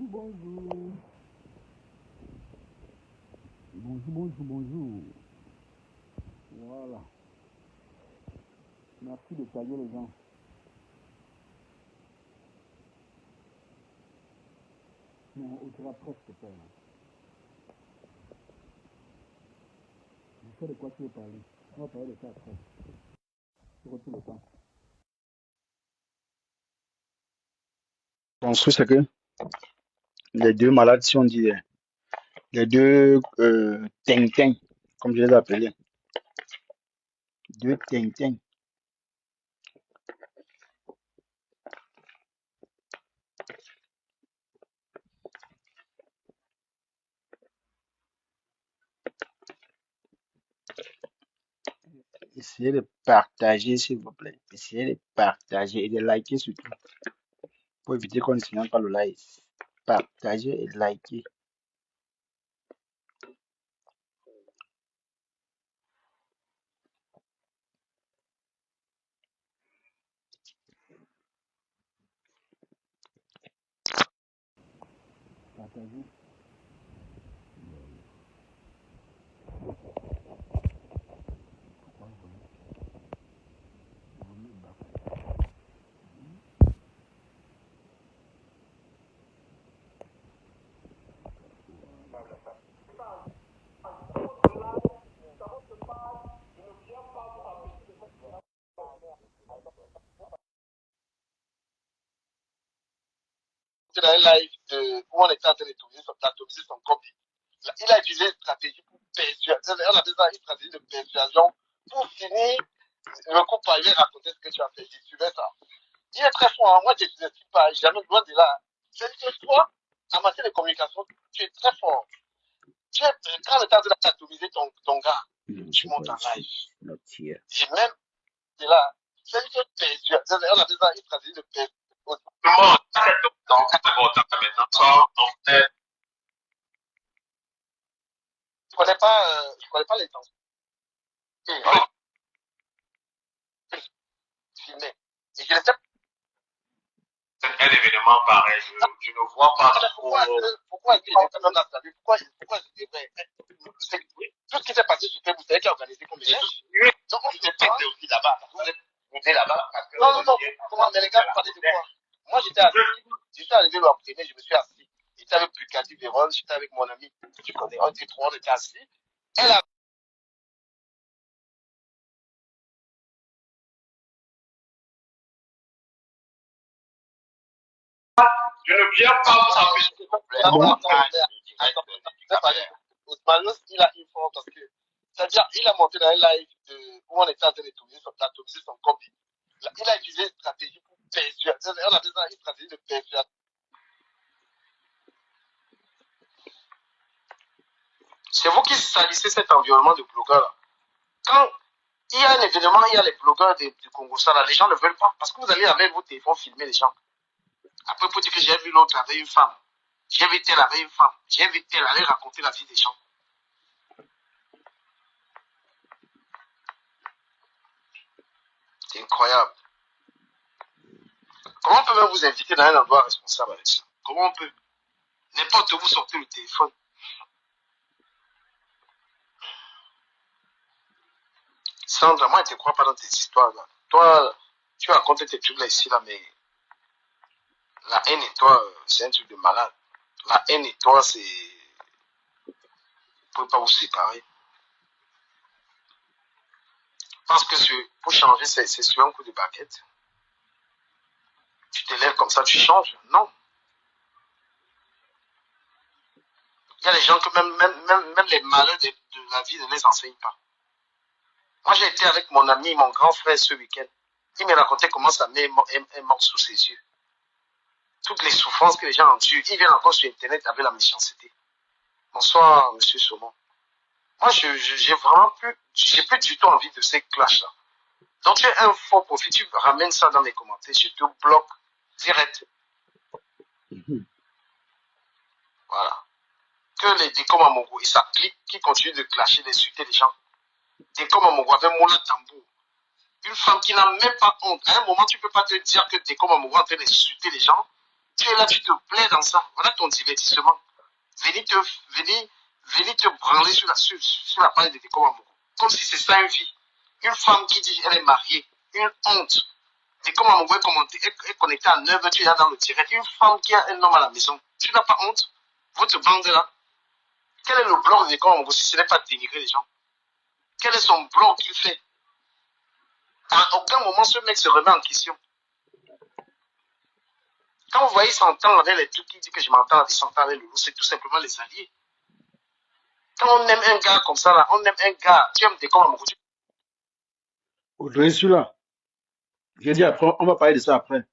bonjour. Bonjour. Voilà. Merci de taguer les gens. Non, on sera presque pas. Je sais de quoi tu veux parler. On va parler de ça après. Tu retrouves le temps. Ton truc, c'est que les deux malades, si on dit les deux ting-ting, comme je les appelais, deux ting-ting. Essayez de partager, s'il vous plaît. Essayez de partager et de liker surtout. Pour éviter qu'on ne signale pas le like. Partagez et likez. Partagez. Dans un live où on était en train d'atomiser son copie. Il a utilisé une stratégie pour persuasion. On appelle ça une stratégie de persuasion pour finir le coup par lui raconter ce que tu as fait. Tu suivais ça. Il est très fort. Moi, je ne suis pas jamais loin de là. C'est que toi, en matière de communication, tu es très fort. Quand on est en train d'atomiser ton gars, tu montes en live. Et même de là, c'est une persuasion. On appelle ça une stratégie de persuasion. Je connais pas les temps. Filmé. Et je ne sais un événement pareil, je ne vois pas trop. Pourquoi est-ce qu'il était quand même dans sa vie? Pourquoi il devait. Tout ce qui s'est passé sur Facebook, c'est qui a organisé comme il est. Donc, on était aussi là-bas. Vous étiez là-bas parce que. Non. Comment, mais les gars, vous parlez de quoi? Moi, j'étais assis. Je suis arrivé le premier, je me suis assis. J'étais avec Bucati Véron, j'étais avec mon ami. Tu connais, on était trois, on était assis. Elle a. Je ne viens pas vous empêcher. Ousmane, il a une forme parce que, c'est-à-dire, il a monté dans un live où on était en train d'atomiser son copie. Il a utilisé une stratégie pour persuader. On appelle ça une stratégie de persuasion. C'est vous qui salissez cet environnement de blogueurs là. Quand il y a un événement, il y a les blogueurs du Congo, ça là, les gens ne veulent pas parce que vous allez avec vos téléphones filmer les gens. Après, pour dire que j'ai vu l'autre avec une femme, j'ai vu tel avec une femme, j'ai vu tel aller raconter la vie des gens. C'est incroyable. Comment on peut même vous inviter dans un endroit responsable avec ça? Comment on peut? N'importe où vous sortez le téléphone. Sandra, moi, je ne te crois pas dans tes histoires là. Toi, tu racontes tes trucs là ici, là, mais la haine et toi, c'est un truc de malade. La haine et toi, c'est. Vous ne pouvez pas vous séparer. Parce que pour changer, c'est sur un coup de baguette. Tu te lèves comme ça, tu changes. Non. Il y a des gens que même les malheurs de la vie ne les enseignent pas. Moi, j'ai été avec mon ami, mon grand frère ce week-end. Il me racontait comment sa mère est morte sous ses yeux. Toutes les souffrances que les gens endurent. Ils viennent encore sur Internet avec la méchanceté. Bonsoir, monsieur Saumon. Moi, j'ai vraiment j'ai plus du tout envie de ces clashs-là. Donc, tu es un faux profil, tu ramènes ça dans les commentaires, je te bloque direct. Voilà. Que les décoms à Mongo, ils s'appliquent, qui continuent de clasher, d'insulter les gens. Décoms à Mongo avec Moula Tambour. Une femme qui n'a même pas honte. À un moment, tu ne peux pas te dire que décoms à Mongo est en train d'insulter les gens Tu es là, tu te plais dans ça. Voilà ton divertissement. Venez te, venez, venez te branler sur la page de Déco Mamogo. Comme si c'est ça une vie. Une femme qui dit qu'elle est mariée. Une honte. Déco Mamogo est connecté à 9h, tu es là dans le direct. Une femme qui a un homme à la maison. Tu n'as pas honte? Votre bande là. Quel est le blog de Déco Mamogo si ce n'est pas dénigrer les gens? Quel est son blog qu'il fait? À aucun moment ce mec se remet en question. Quand vous voyez s'entendre avec les trucs qui disent que je m'entends, il s'entend avec le loup, c'est tout simplement les alliés. Quand on aime un gars comme ça, là, on aime un gars, tu aimes des comme Amourou. Audrey, celui-là. J'ai dit après, on va parler de ça après.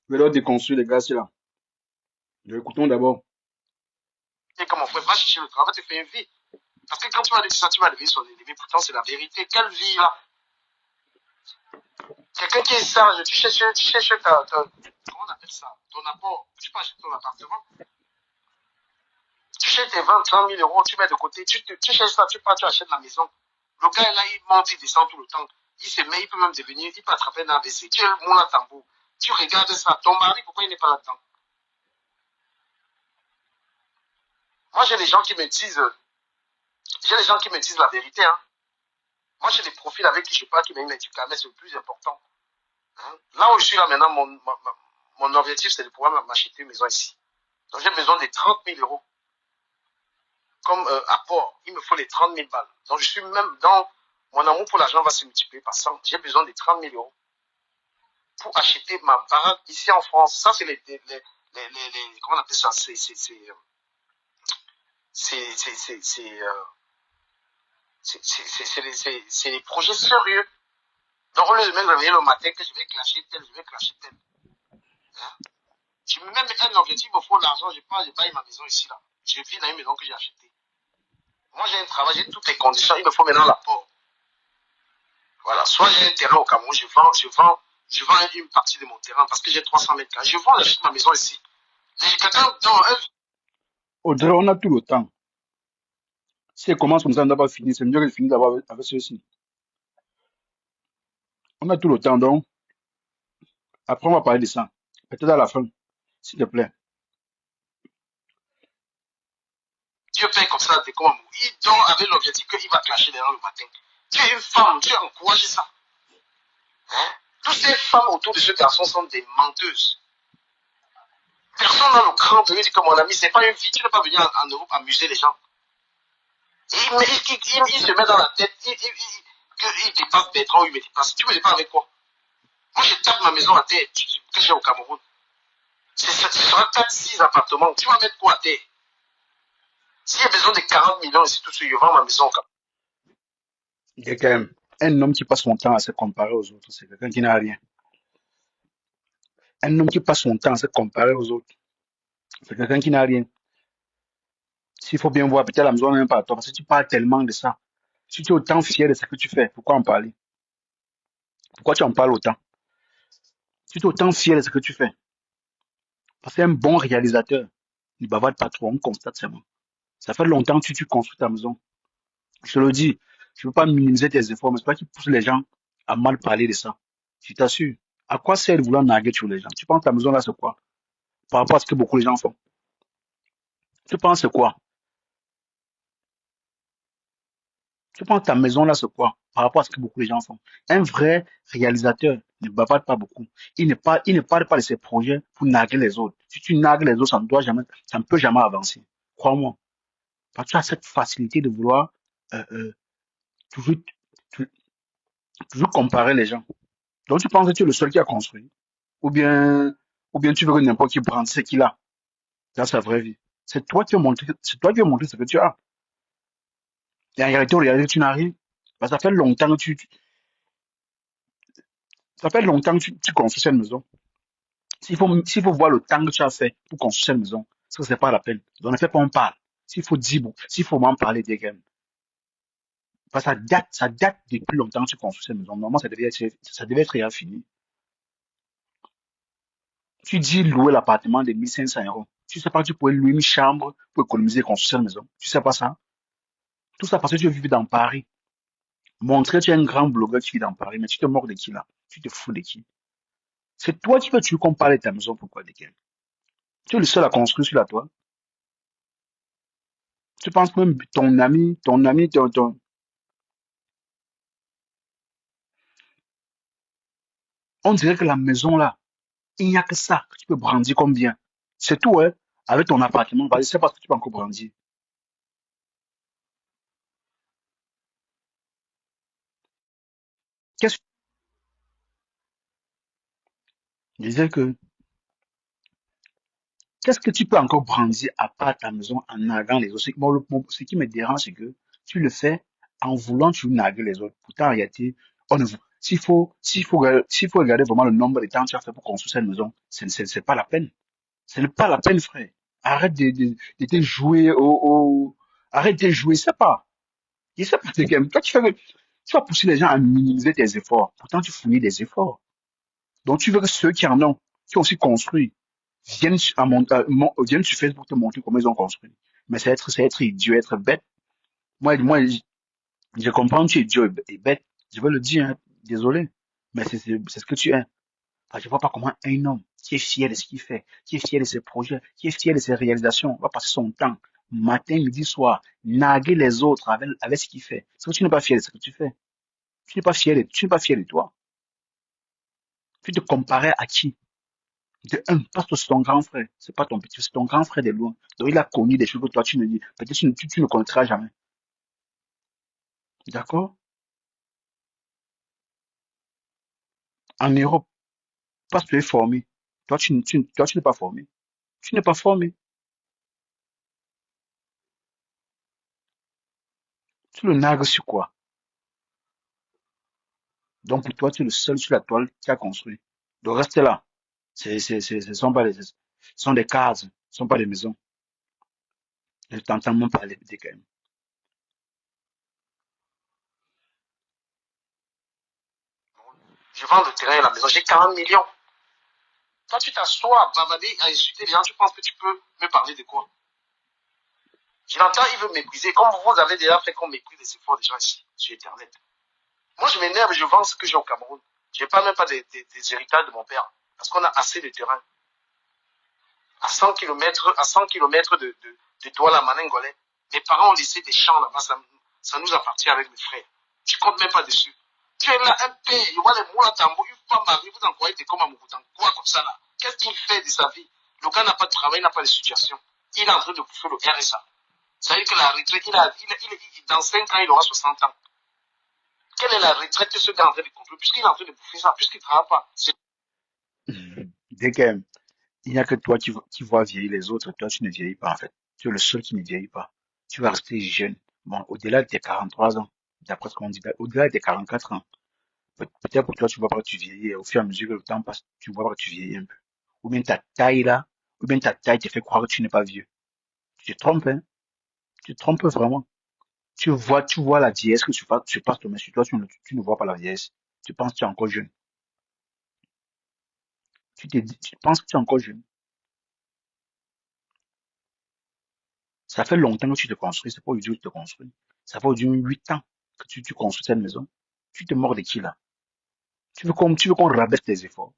Je vais leur déconstruire les gars, là. Écoutons d'abord. Tu comme mon frère, va chercher le travail, tu fais une vie. Parce que quand tu vas dire ça, tu vas devenir son ennemi. Pourtant, c'est la vérité. Quelle vie, là? Quelqu'un qui est sage, tu cherches comment on appelle ça? Ton apport. Tu peux acheter ton appartement. Tu cherches tes 20, 30 000 euros, tu mets de côté. Tu cherches ça, tu pars, tu achètes la maison. Le gars, là, il monte, il descend tout le temps. Il se met, il peut même devenir, il peut attraper un AVC. Tu es le monde à tambour. Tu regardes ça. Ton mari, pourquoi il n'est pas là-dedans? Moi, j'ai des gens qui me disent, la vérité, hein. Moi, j'ai des profils avec qui je parle qui m'ont dit, mais c'est le plus important. Hein. Là où je suis là maintenant, mon objectif, c'est de pouvoir m'acheter une maison ici. Donc, j'ai besoin de 30 000 euros comme apport. Il me faut les 30 000 balles. Donc, je suis même dans mon amour pour l'argent va se multiplier par 100. J'ai besoin de 30 000 euros pour acheter ma baraque ici en France. Ça, c'est comment on appelle ça? C'est des projets sérieux. Donc, au lieu de me réveiller le matin que je vais clasher tel, je vais clasher tel. Hein? Je me mets un objectif, il me faut l'argent, je paye ma maison ici, là. Je vis dans une maison que j'ai achetée. Moi, j'ai un travail, j'ai toutes les conditions, il me faut maintenant l'apport. Voilà, soit j'ai un terrain au Cameroun, je vends une partie de mon terrain parce que j'ai 300 mètres carrés. Je vends, j'achète ma maison ici. Quelqu'un dans un... Audrey, on a tout le temps. Si elle commence comme ça, on n'a pas fini. C'est mieux qu'elle finisse d'abord avec ceci. On a tout le temps, donc. Après, on va parler de ça. Peut-être à la fin, s'il te plaît. Dieu fait comme ça, t'es comme un mou. Il dort avec l'objectif qu'il va clasher derrière le matin. Tu es une femme, tu as encouragé ça. Hein? Toutes ces femmes autour de ce garçon sont des menteuses. Personne n'a le cran de lui dire que mon ami, c'est pas une fille, tu ne peux pas venir en Europe amuser les gens. Et il se met dans la tête qu'il dépasse Bertrand, il me dépasse. Tu me dépasses avec quoi? Moi, je tape ma maison à terre que j'ai au Cameroun. Ce sera 4-6 appartements. Tu vas mettre quoi à terre? S'il y a besoin de 40 millions ici, tout de suite, je vends ma maison au Cameroun. Il y a quand même un homme qui passe son temps à se comparer aux autres. C'est quelqu'un qui n'a rien. Un homme qui passe son temps à se comparer aux autres. C'est quelqu'un qui n'a rien. S'il faut bien voir, peut-être la maison n'est pas à toi, parce que tu parles tellement de ça. Si tu es autant fier de ce que tu fais, pourquoi en parler? Pourquoi tu en parles autant? Si tu es autant fier de ce que tu fais, parce qu'un bon réalisateur ne bavarde pas trop, on constate seulement. Ça fait longtemps que tu construis ta maison. Je te le dis, je ne veux pas minimiser tes efforts, mais c'est toi qui pousse les gens à mal parler de ça. Je t'assure. À quoi sert de vouloir narguer sur les gens? Tu penses que ta maison là, c'est quoi? Par rapport à ce que beaucoup de gens font. Tu penses c'est quoi? Tu penses que ta maison là, c'est quoi? Par rapport à ce que beaucoup de gens font. Un vrai réalisateur ne bavarde pas beaucoup. Il ne parle pas de ses projets pour narguer les autres. Si tu nargues les autres, ça ne peut jamais avancer. Crois-moi. Parce que tu as cette facilité de vouloir euh, euh, toujours, tu- toujours comparer les gens. Donc tu penses que tu es le seul qui a construit. Ou bien, ou bien tu veux que n'importe qui prenne ce qu'il a dans sa vraie vie. C'est toi qui as montré ce que tu as. Et en réalité, tu n'as rien. Parce que ça fait longtemps que tu construis cette maison. S'il faut voir le temps que tu as fait pour construire cette maison, ça, c'est pas la peine. Donc, ne fais pas, on parle. S'il faut m'en parler des games. Parce que ça date depuis longtemps que tu construis cette maison. Normalement, ça devait être déjà fini. Tu dis louer l'appartement de 1500 euros. Tu sais pas que tu pourrais louer une chambre pour économiser et construire cette maison. Tu sais pas ça? Tout ça parce que tu vis dans Paris. Montrer que tu es un grand blogueur qui vit dans Paris, mais tu te moques de qui là? Tu te fous de qui? C'est toi qui veux tu qu'on parle de ta maison, pourquoi de qui? Tu es le seul à construire sur la toile. Tu penses même ton ami, on dirait que la maison là, il n'y a que ça que tu peux brandir comme bien. C'est tout, hein. Avec ton appartement, vas-y, c'est parce que tu peux encore brandir. Qu'est-ce que je disais que, qu'est-ce que tu peux encore brandir à part ta maison en narguant les autres? Ce qui me dérange, c'est que tu le fais en voulant tu narguer les autres. Pourtant, en réalité, on ne, s'il faut regarder vraiment le nombre de temps que tu as fait pour construire cette maison, c'est pas la peine. Ce n'est pas la peine, frère. Arrête de te jouer arrête de jouer, c'est pas. Je sais pas, c'est que toi, tu vas pousser les gens à minimiser tes efforts. Pourtant, tu fournis des efforts. Donc, tu veux que ceux qui en ont, qui ont aussi construit, viennent sur Facebook te montrer comment ils ont construit. Mais c'est être idiot, être bête. Moi, je comprends que tu es idiot et bête. Je veux le dire, hein. Désolé. Mais c'est ce que tu es. Enfin, je vois pas comment un homme qui est fier de ce qu'il fait, qui est fier de ses projets, qui est fier de ses réalisations, va passer son temps, matin, midi, soir, narguer les autres avec ce qu'il fait. C'est que tu n'es pas fier de ce que tu fais. Tu n'es pas fier de toi. Tu te comparais à qui? De un, parce que c'est ton grand frère. C'est pas ton petit, c'est ton grand frère de loin. Donc, il a connu des choses que toi, tu ne dis. Peut-être que tu ne connaîtras jamais. D'accord? En Europe, parce que tu es formé. Toi, tu n'es pas formé. Tu n'es pas formé. Tu le nargues sur quoi? Donc, pour toi, tu es le seul sur la toile qui a construit. Donc, reste là. Ce sont pas ce sont des cases. Ce sont pas des maisons. Je t'entends même parler de quand même. Je vends le terrain et la maison, j'ai 40 millions. Toi, tu t'assois à bavader, à insulter les gens, tu penses que tu peux me parler de quoi? Je l'entends, il veut mépriser, comme vous avez déjà fait qu'on méprise les efforts des gens ici, sur Internet. Moi, je m'énerve et je vends ce que j'ai au Cameroun. Je ne parle même pas des héritages de mon père, parce qu'on a assez de terrain. À 100 km de Douala, Manengolais, mes parents ont laissé des champs là-bas, ça nous appartient avec mes frères. Tu comptes même pas dessus. Tu es là, un père, il voit les moules à tambour, il pas marier, vous envoyez des comme à Moukoutan. Quoi comme ça là? Qu'est-ce qu'il fait de sa vie? Le gars n'a pas de travail, il n'a pas de situation. Il est en train de bouffer le RSA. Ça veut dire que la retraite, dans 5 ans, il aura 60 ans. Quelle est la retraite que ce gars est en train de construire, puisqu'il est en train de bouffer ça, puisqu'il ne travaille pas? Dès que, il n'y a que toi qui vois vieillir les autres. Toi, tu ne vieillis pas, en fait. Tu es le seul qui ne vieillit pas. Tu vas rester jeune. Bon, au-delà de tes 43 ans, d'après ce qu'on dit, au-delà de tes 44 ans, peut-être pour toi, tu vois pas que tu vieillis. Au fur et à mesure que le temps passe, tu vois pas que tu vieillis un peu. Ou bien ta taille là, ou bien ta taille te fait croire que tu n'es pas vieux. Tu te trompes, hein. Tu te trompes vraiment. Tu vois la vieillesse que tu passes ton main sur toi, tu ne vois pas la vieillesse. Tu penses que tu es encore jeune. Tu penses que tu es encore jeune. Ça fait longtemps que tu te construis, c'est pas aujourd'hui que tu te construis. Ça fait aujourd'hui 8 ans que tu construis cette maison. Tu te mords de qui là? Tu veux qu'on rabaisse tes efforts.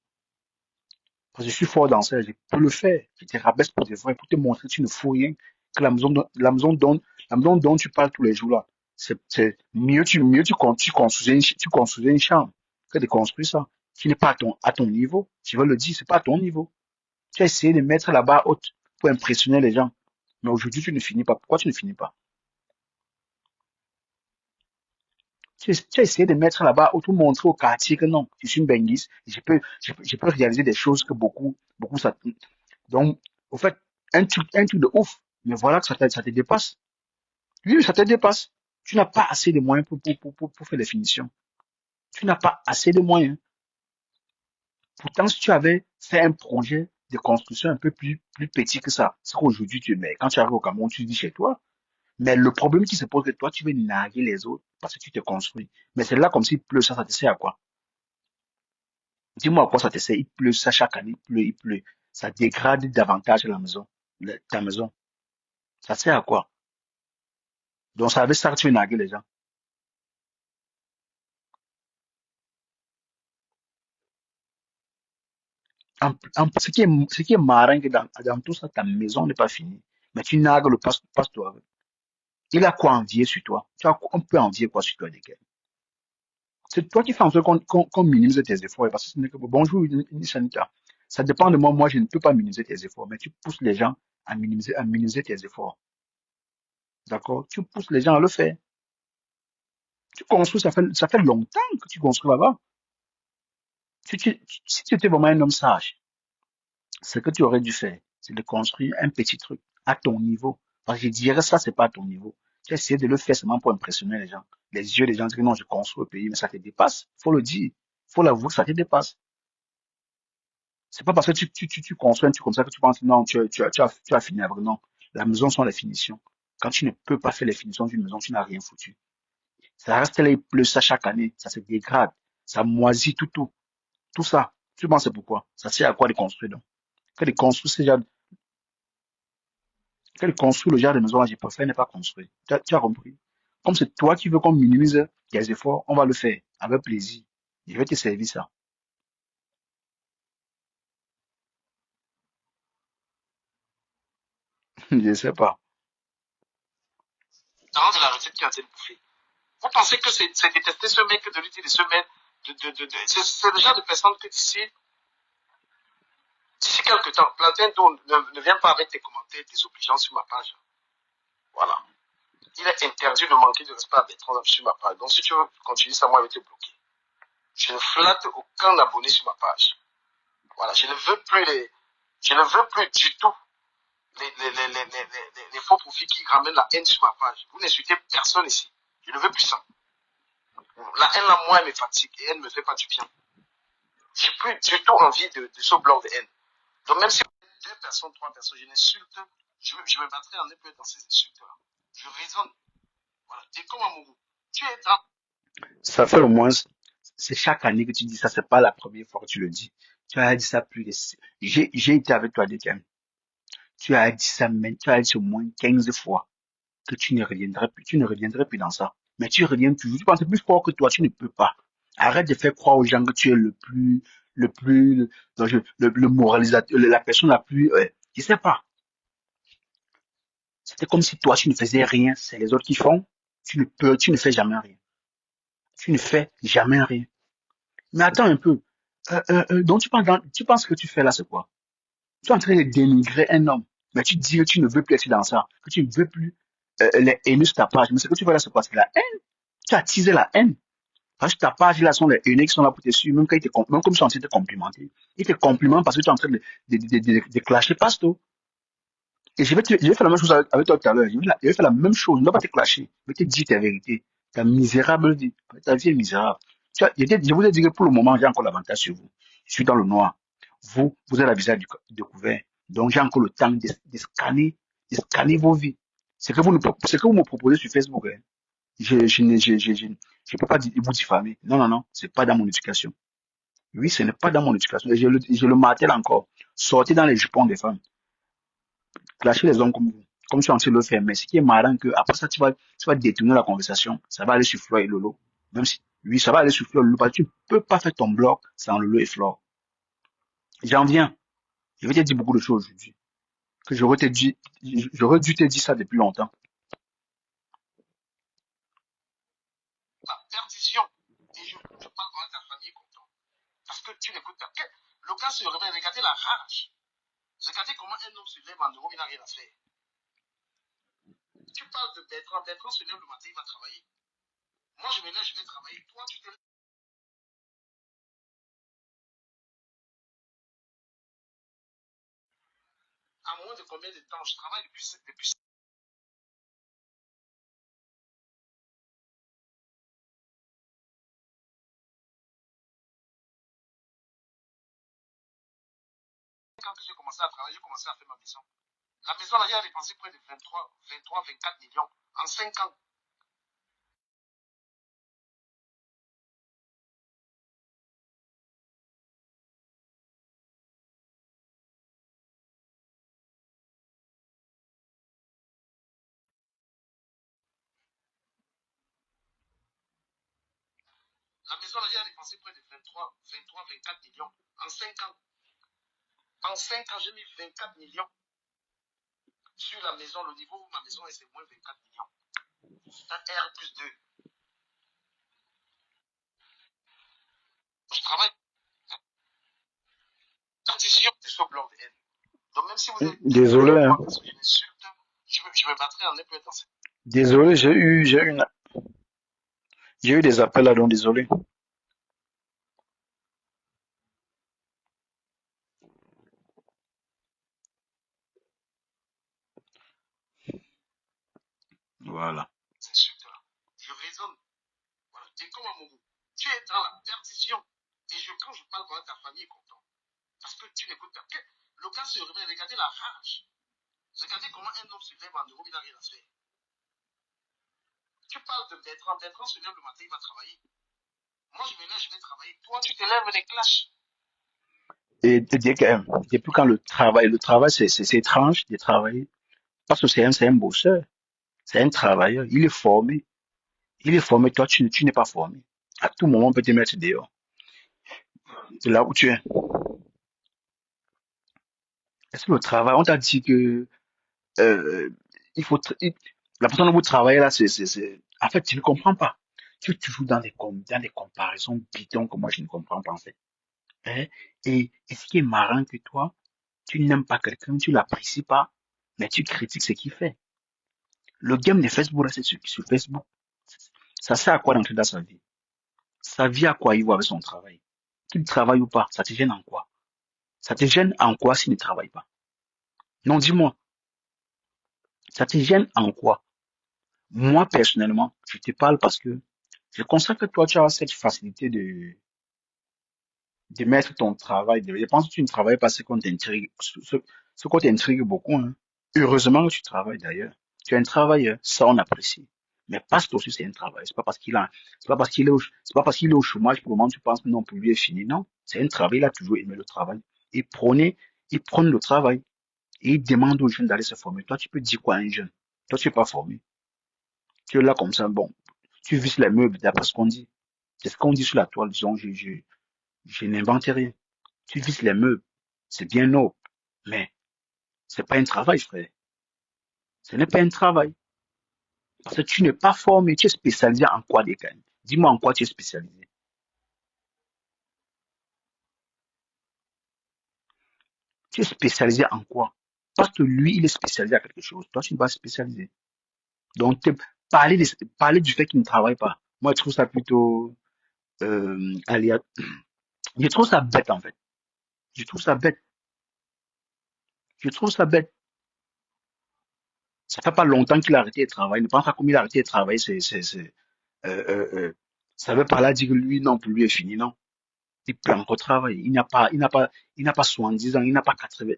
Parce que je suis fort dans ça, je peux le faire. Je te rabaisse tes efforts pour te montrer que tu ne fous rien, que la maison dont tu parles tous les jours là, c'est mieux tu construisais une chambre que de construire ça, qui n'est pas à ton niveau. Tu veux le dire, c'est pas à ton niveau. Tu as essayé de mettre la barre haute pour impressionner les gens. Mais aujourd'hui, tu ne finis pas. Pourquoi tu ne finis pas? Tu as essayé de mettre là-bas ou tout montrer au quartier que non, je suis une benguise, je peux réaliser des choses que beaucoup ça. Donc, au fait, un truc de ouf, mais voilà que ça te dépasse. Oui, ça te dépasse. Tu n'as pas assez de moyens pour faire les finitions. Tu n'as pas assez de moyens. Pourtant, si tu avais fait un projet de construction un peu plus petit que ça, c'est qu'aujourd'hui, mais quand tu arrives au Cameroun, tu dis chez toi. Mais le problème qui se pose, c'est que toi, tu veux narguer les autres parce que tu te construis. Mais c'est là comme s'il pleut, ça te sert à quoi? Dis-moi à quoi ça te sert. Il pleut, ça chaque année, il pleut, il pleut. Ça dégrade davantage la maison, ta maison. Ça sert à quoi? Donc, ça veut ça que tu veux narguer les gens. Ce qui est marrant, que dans tout ça, ta maison n'est pas finie. Mais tu nargues le pasteur. Il a quoi envier sur toi? On peut envier quoi sur toi, desquels? C'est toi qui fais en sorte qu'on minimise tes efforts. Parce que ce n'est que bonjour, Sanita. Ça dépend de moi. Moi, je ne peux pas minimiser tes efforts. Mais tu pousses les gens à minimiser tes efforts. D'accord? Tu pousses les gens à le faire. Tu construis, ça fait longtemps que tu construis là-bas. Si tu étais vraiment un homme sage, ce que tu aurais dû faire, c'est de construire un petit truc à ton niveau. Parce que je dirais ça, c'est pas à ton niveau. Tu as essayé de le faire seulement pour impressionner les gens. Les yeux des gens disent que non, je construis le pays, mais ça te dépasse. Faut le dire. Faut l'avouer que ça te dépasse. C'est pas parce que tu construis un truc comme ça que tu penses, non, tu as fini avec, non. La maison sont les finitions. Quand tu ne peux pas faire les finitions d'une maison, tu n'as rien foutu. Ça reste là, il pleut ça chaque année, ça se dégrade, ça moisit tout ça. Tu penses c'est pourquoi? Ça sert à quoi de construire donc? Que de construire ce genre, que de construire le genre de maison là, je préfère ne pas construire. Tu as compris? Comme c'est toi qui veux qu'on minimise tes efforts, on va le faire avec plaisir. Je vais te servir ça. Je sais pas. Dans de la recette qui est en train de bouffer. Vous pensez que c'est détester ce mec de lui dire de se mettre c'est le genre de personne que d'ici quelques temps, Plantain ne vient pas avec tes commentaires désobligeants sur ma page. Voilà. Il est interdit de manquer de respect à Bertrand sur ma page. Donc si tu veux continuer ça, moi je vais te bloquer. Je ne flatte aucun abonné sur ma page. Voilà, je ne veux plus du tout les faux profils qui ramènent la haine sur ma page. Vous n'insultez personne ici. Je ne veux plus ça. La haine, là, moi, elle me fatigue et elle ne me fait pas du bien. J'ai plus du tout envie de ce bloc de haine. Donc même si deux personnes, trois personnes, je n'insulte, je me battrai en épée dans ces insultes-là. Je raisonne. Voilà. Et comme Amourou, tu es dans... Ça fait au moins, c'est chaque année que tu dis ça, c'est pas la première fois que tu le dis. Tu as dit ça plus de, j'ai été avec toi des thèmes. Tu as dit ça, même, tu as dit au moins 15 fois que tu ne reviendrais plus dans ça. Mais tu reviens toujours. Tu penses plus fort que toi, tu ne peux pas. Arrête de faire croire aux gens que tu es le plus, le moralisateur, la personne la plus, je sais pas. C'était comme si toi, tu ne faisais rien. C'est les autres qui font. Tu ne fais jamais rien. Tu ne fais jamais rien. Mais attends un peu. Donc tu penses que tu fais là, c'est quoi? Tu es en train de dénigrer un homme. Mais tu dis que tu ne veux plus être dans ça. Que tu ne veux plus les haineux sur ta page. Mais ce que tu fais là, c'est quoi? C'est la haine. Tu as teasé la haine. Parce que ta page, là, sont les haineux qui sont là pour te suivre. Même comme ils sont en train de te complimenter. Ils te complimentent parce que tu es en train de clasher Pasto. Et je vais faire la même chose avec toi tout à l'heure. Je vais faire la même chose. Je ne dois pas te clasher. Je vais te dire ta vérité. Ta misérable vie. Ta vie est misérable. Je vous ai dit que pour le moment, j'ai encore l'avantage sur vous. Je suis dans le noir. Vous avez la visage découvert. Donc, j'ai encore le temps de scanner vos vies. Ce que vous me proposez sur Facebook, hein, je peux pas vous diffamer. Non, non, non. C'est pas dans mon éducation. Oui, ce n'est pas dans mon éducation. Et je le martèle encore. Sortez dans les jupons des femmes. Clasher les hommes comme vous, comme tu es en train de le faire. Mais ce qui est marrant, que après ça, tu vas détourner la conversation. Ça va aller sur Flo et Lolo. Même si, oui, ça va aller sur Flo et Lolo, parce que tu ne peux pas faire ton blog sans Lolo et Flo. J'en viens. Je vais te dire beaucoup de choses aujourd'hui. Que j'aurais dû te dire ça depuis longtemps. La perdition. Et je parle quand ta famille est contente. Parce que tu n'écoutes pas. Le gars se réveille, regardez la rage. Regardez comment un homme se lève en Europe, il n'a rien à faire. Tu parles de Bertrand. Bertrand se lève le matin, il va travailler. Moi, je me lève, je vais travailler. Toi, tu te lèves. À moins de combien de temps je travaille depuis quand j'ai commencé à travailler, j'ai commencé à faire ma maison. La maison, là, j'ai dépensé près de 24 millions en 5 ans. La maison, là, j'ai dépensé près de 24 millions en 5 ans. En 5 ans, j'ai mis 24 millions sur la maison. Le niveau où ma maison est, c'est moins 24 millions. C'est un R plus 2. Je travaille. Transition, je suis blanc de haine. Donc même si vous êtes Désolé, hein. parce que je m'insulte, je me battrai en épée dans cette. Désolé, j'ai eu des appels là, donc désolé. Voilà. Insulte-là. Je raisonne. Voilà. Et comme à mon goût, tu es dans la perdition. Et quand je parle, voilà, ta famille est contente. Parce que tu n'écoutes pas. Le cas se révèle, regardez la rage. Regardez comment un homme se lève en Europe, il n'a rien à faire. Tu parles de Bertrand. Bertrand se lève le matin, il va travailler. Moi, je me lève, je vais travailler. Toi, tu te lèves les clashs. Et te dire que, depuis quand le travail, c'est étrange de travailler. Parce que c'est un bosseur. C'est un travailleur. Il est formé. Il est formé. Toi, tu n'es pas formé. À tout moment, on peut te mettre dehors. C'est là où tu es. Est-ce que le travail, on t'a dit que, euh, il faut, la personne où vous travaillez là, en fait, tu ne comprends pas. Tu es toujours dans des comparaisons bidons que moi, je ne comprends pas, en fait. Hein? Et ce qui est marrant que toi, tu n'aimes pas quelqu'un, tu l'apprécies pas, mais tu critiques ce qu'il fait. Le game de Facebook, là, c'est sur Facebook. Ça sert à quoi d'entrer dans sa vie? Sa vie à quoi il voit avec son travail? Qu'il travaille ou pas, ça te gêne en quoi? Ça te gêne en quoi s'il ne travaille pas? Non, dis-moi, ça te gêne en quoi? Moi, personnellement, je te parle parce que je constate que toi, tu as cette facilité de mettre ton travail. Je pense que tu ne travailles pas ce qu'on t'intrigue beaucoup, hein. Heureusement que tu travailles d'ailleurs. Tu es un travailleur, ça on apprécie. Mais parce que aussi c'est un travail. C'est pas parce qu'il est au chômage pour le moment tu penses que non, pour lui est fini. Non. C'est un travail, il a toujours aimé le travail. Il prône le travail. Et il demande aux jeunes d'aller se former. Toi, tu peux dire quoi à un jeune? Toi, tu es pas formé. Tu es là comme ça, bon. Tu vises les meubles d'après ce qu'on dit. C'est ce qu'on dit sur la toile, disons, je n'invente rien. Tu vises les meubles. C'est bien noble. Mais c'est pas un travail, frère. Ce n'est pas un travail. Parce que tu n'es pas formé. Tu es spécialisé en quoi, des gars? Dis-moi en quoi tu es spécialisé. Tu es spécialisé en quoi? Parce que lui, il est spécialisé à quelque chose. Toi, tu ne vas pas spécialiser. Donc, parler, parler du fait qu'il ne travaille pas. Moi, je trouve ça plutôt, aléa- je trouve ça bête, en fait. Je trouve ça bête. Je trouve ça bête. Ça fait pas longtemps qu'il a arrêté de travailler. Ne pense pas comme il a arrêté de travailler, euh, euh, euh, ça veut pas là dire que lui, non, pour lui est fini, non. Il peut encore travailler. Il n'a pas 70 ans, il n'a pas 80,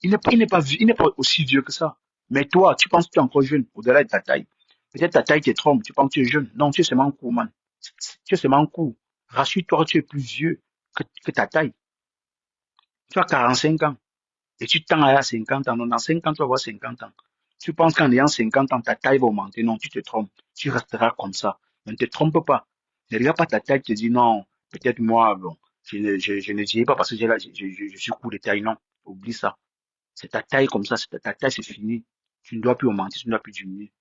il n'est pas aussi vieux que ça. Mais toi, tu penses que tu es encore jeune, au-delà de ta taille. Peut-être ta taille te trompe, tu penses que tu es jeune. Non, tu es seulement court, man. Tu es seulement court. Rassure-toi, tu es plus vieux que ta taille. Tu as 45 ans. Et tu tends à 50 ans. Donc, dans 5 ans, tu vas avoir 50 ans. Tu penses qu'en ayant 50 ans, ta taille va augmenter. Non, tu te trompes. Tu resteras comme ça. Ne te trompe pas. Ne regarde pas ta taille, te dis non, peut-être moi, bon, je ne dirai pas parce que je suis court de taille. Non, oublie ça. C'est ta taille comme ça, ta taille, c'est fini. Tu ne dois plus augmenter, tu ne dois plus diminuer.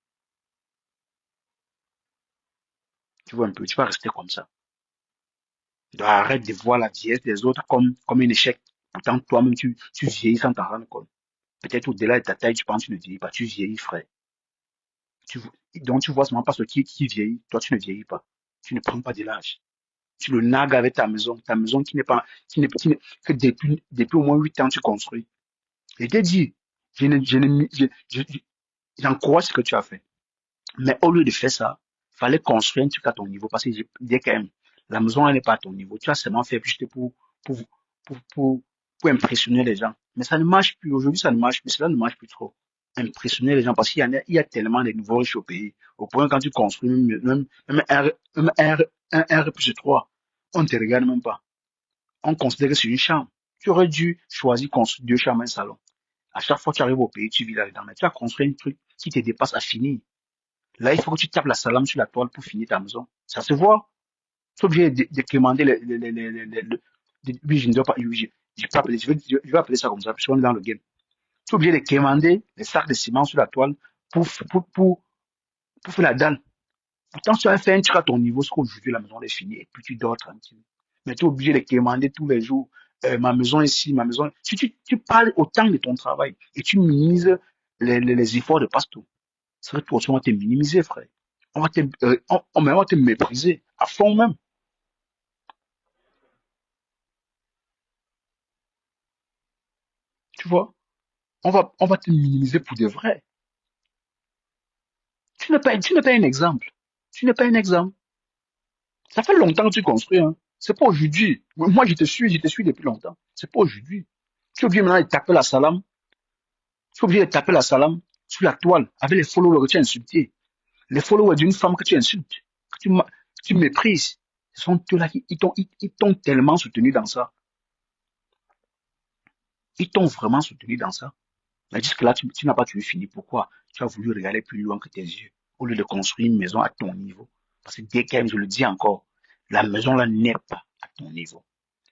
Tu vois un peu, tu vas rester comme ça. Donc, arrête de voir la vieillesse des autres comme un échec. Pourtant, toi-même, tu vieillis sans t'en rendre compte. Peut-être au-delà de ta taille, tu penses que tu ne vieillis pas. Tu vieillis, frère. Tu, donc tu vois seulement pas ce qui vieillit. Toi, tu ne vieillis pas. Tu ne prends pas de l'âge. Tu le nagues avec ta maison qui n'est pas, qui n'est- que depuis au moins 8 ans tu construis. Et t'ai dit, je ne, j'encourage ce que tu as fait. Mais au lieu de faire ça, fallait construire un truc à ton niveau parce que j'ai dit quand même, la maison elle n'est pas à ton niveau. Tu as seulement fait juste pour, pour, pour, pour impressionner les gens. Mais ça ne marche plus. Aujourd'hui, ça ne marche plus. Cela ne marche plus trop. Impressionner les gens parce il y a tellement de nouveaux riches au pays. Au point quand tu construis un R plus 3, on ne te regarde même pas. On considère que c'est une chambre. Tu aurais dû choisir construire 2 chambres, un salon. À chaque fois que tu arrives au pays, tu vis là-dedans. Mais tu as construit un truc qui te dépasse à finir. Là, il faut que tu tapes la salame sur la toile pour finir ta maison. Ça se voit. Tu es obligé de commander oui, je ne dois pas, oui, Je vais appeler ça comme ça, parce qu'on est dans le game. Tu es obligé de quémander les sacs de ciment sur la toile pour, pour, pour, pour faire la dalle. Pourtant, si tu as fait un truc à ton niveau, c'est qu'aujourd'hui, la maison est finie et puis tu dors tranquille. Mais tu es obligé de quémander tous les jours. Ma maison ici, ma maison. Si tu parles autant de ton travail et tu minimises les efforts de passe-tout, c'est vrai que toi aussi, on va te minimiser, frère. Mais on va te mépriser à fond même. Tu vois? On va te minimiser pour de vrai. Tu n'es pas un exemple. Tu n'es pas un exemple. Ça fait longtemps que tu construis, hein. C'est pas aujourd'hui. Moi, je te suis depuis longtemps. C'est pas aujourd'hui. Tu es obligé maintenant de taper la salam. Tu es obligé de taper la salam sur la toile avec les followers que tu as insultés. Les followers d'une femme que tu insultes, que tu méprises. Ce sont eux-là qui ils t'ont tellement soutenu dans ça. Ils t'ont vraiment soutenu dans ça. Mais jusque-là, tu n'as pas tué fini. Pourquoi? Tu as voulu regarder plus loin que tes yeux, au lieu de construire une maison à ton niveau. Parce que dès que je le dis encore, la maison là n'est pas à ton niveau.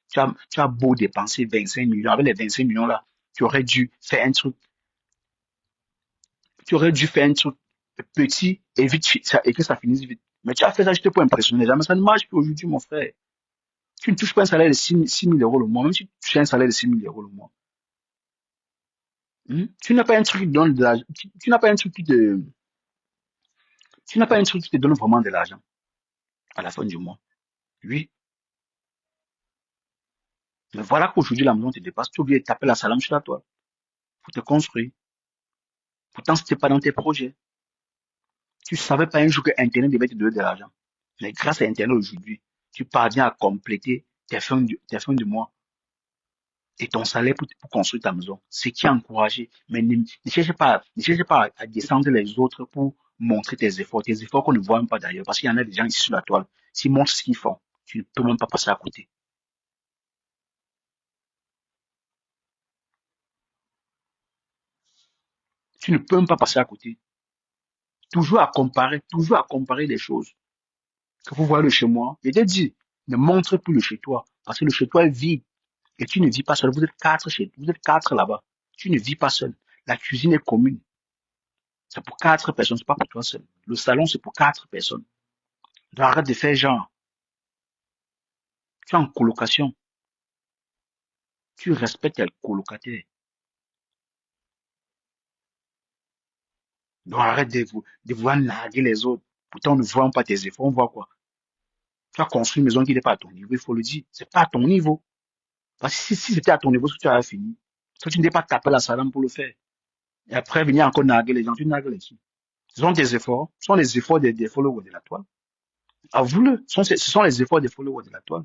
Tu as beau dépenser 25 millions, avec les 25 millions là, tu aurais dû faire un truc, tu aurais dû faire un truc petit et vite, et que ça finisse vite. Mais tu as fait ça juste pour impressionner. Jamais ça ne marche plus aujourd'hui, mon frère. Tu ne touches pas un salaire de 6 000 euros le mois, même si tu touches un salaire de 6 000 euros le mois. Tu n'as pas un truc qui donne de l'argent, tu n'as pas un truc tu n'as pas un truc qui te donne vraiment de l'argent à la fin du mois. Oui. Mais voilà qu'aujourd'hui, la maison te dépasse. Tu oublies de taper la salam sur la toile pour te construire. Pourtant, c'était pas dans tes projets. Tu savais pas un jour que Internet devait te donner de l'argent. Mais grâce à Internet aujourd'hui, tu parviens à compléter tes fins de mois et ton salaire pour construire ta maison. Ce qui est encouragé. Mais ne cherche pas à descendre les autres pour montrer tes efforts. Tes efforts qu'on ne voit même pas d'ailleurs. Parce qu'il y en a des gens ici sur la toile. S'ils montrent ce qu'ils font, tu ne peux même pas passer à côté. Tu ne peux même pas passer à côté. Toujours à comparer les choses. Que vous voyez le chez moi, je t'ai dit, ne montre plus le chez toi. Parce que le chez toi est vide. Et tu ne vis pas seul. Vous êtes quatre là-bas. Tu ne vis pas seul. La cuisine est commune. C'est pour quatre personnes, c'est pas pour toi seul. Le salon, c'est pour quatre personnes. Donc arrête de faire genre. Tu es en colocation. Tu respectes tes colocataires. Donc arrête de vouloir narguer les autres. Pourtant, on ne voit pas tes efforts. On voit quoi? Tu as construit une maison qui n'est pas à ton niveau, il faut le dire. C'est pas à ton niveau. Parce que si c'était à ton niveau, ce que tu as fini. Toi, tu n'es pas tapé la salam pour le faire. Et après, venir encore narguer les gens. Tu nargues les qui? Ce sont tes efforts. Ce sont les efforts des followers de la toile. Avoue-le. Ce sont les efforts des followers de la toile.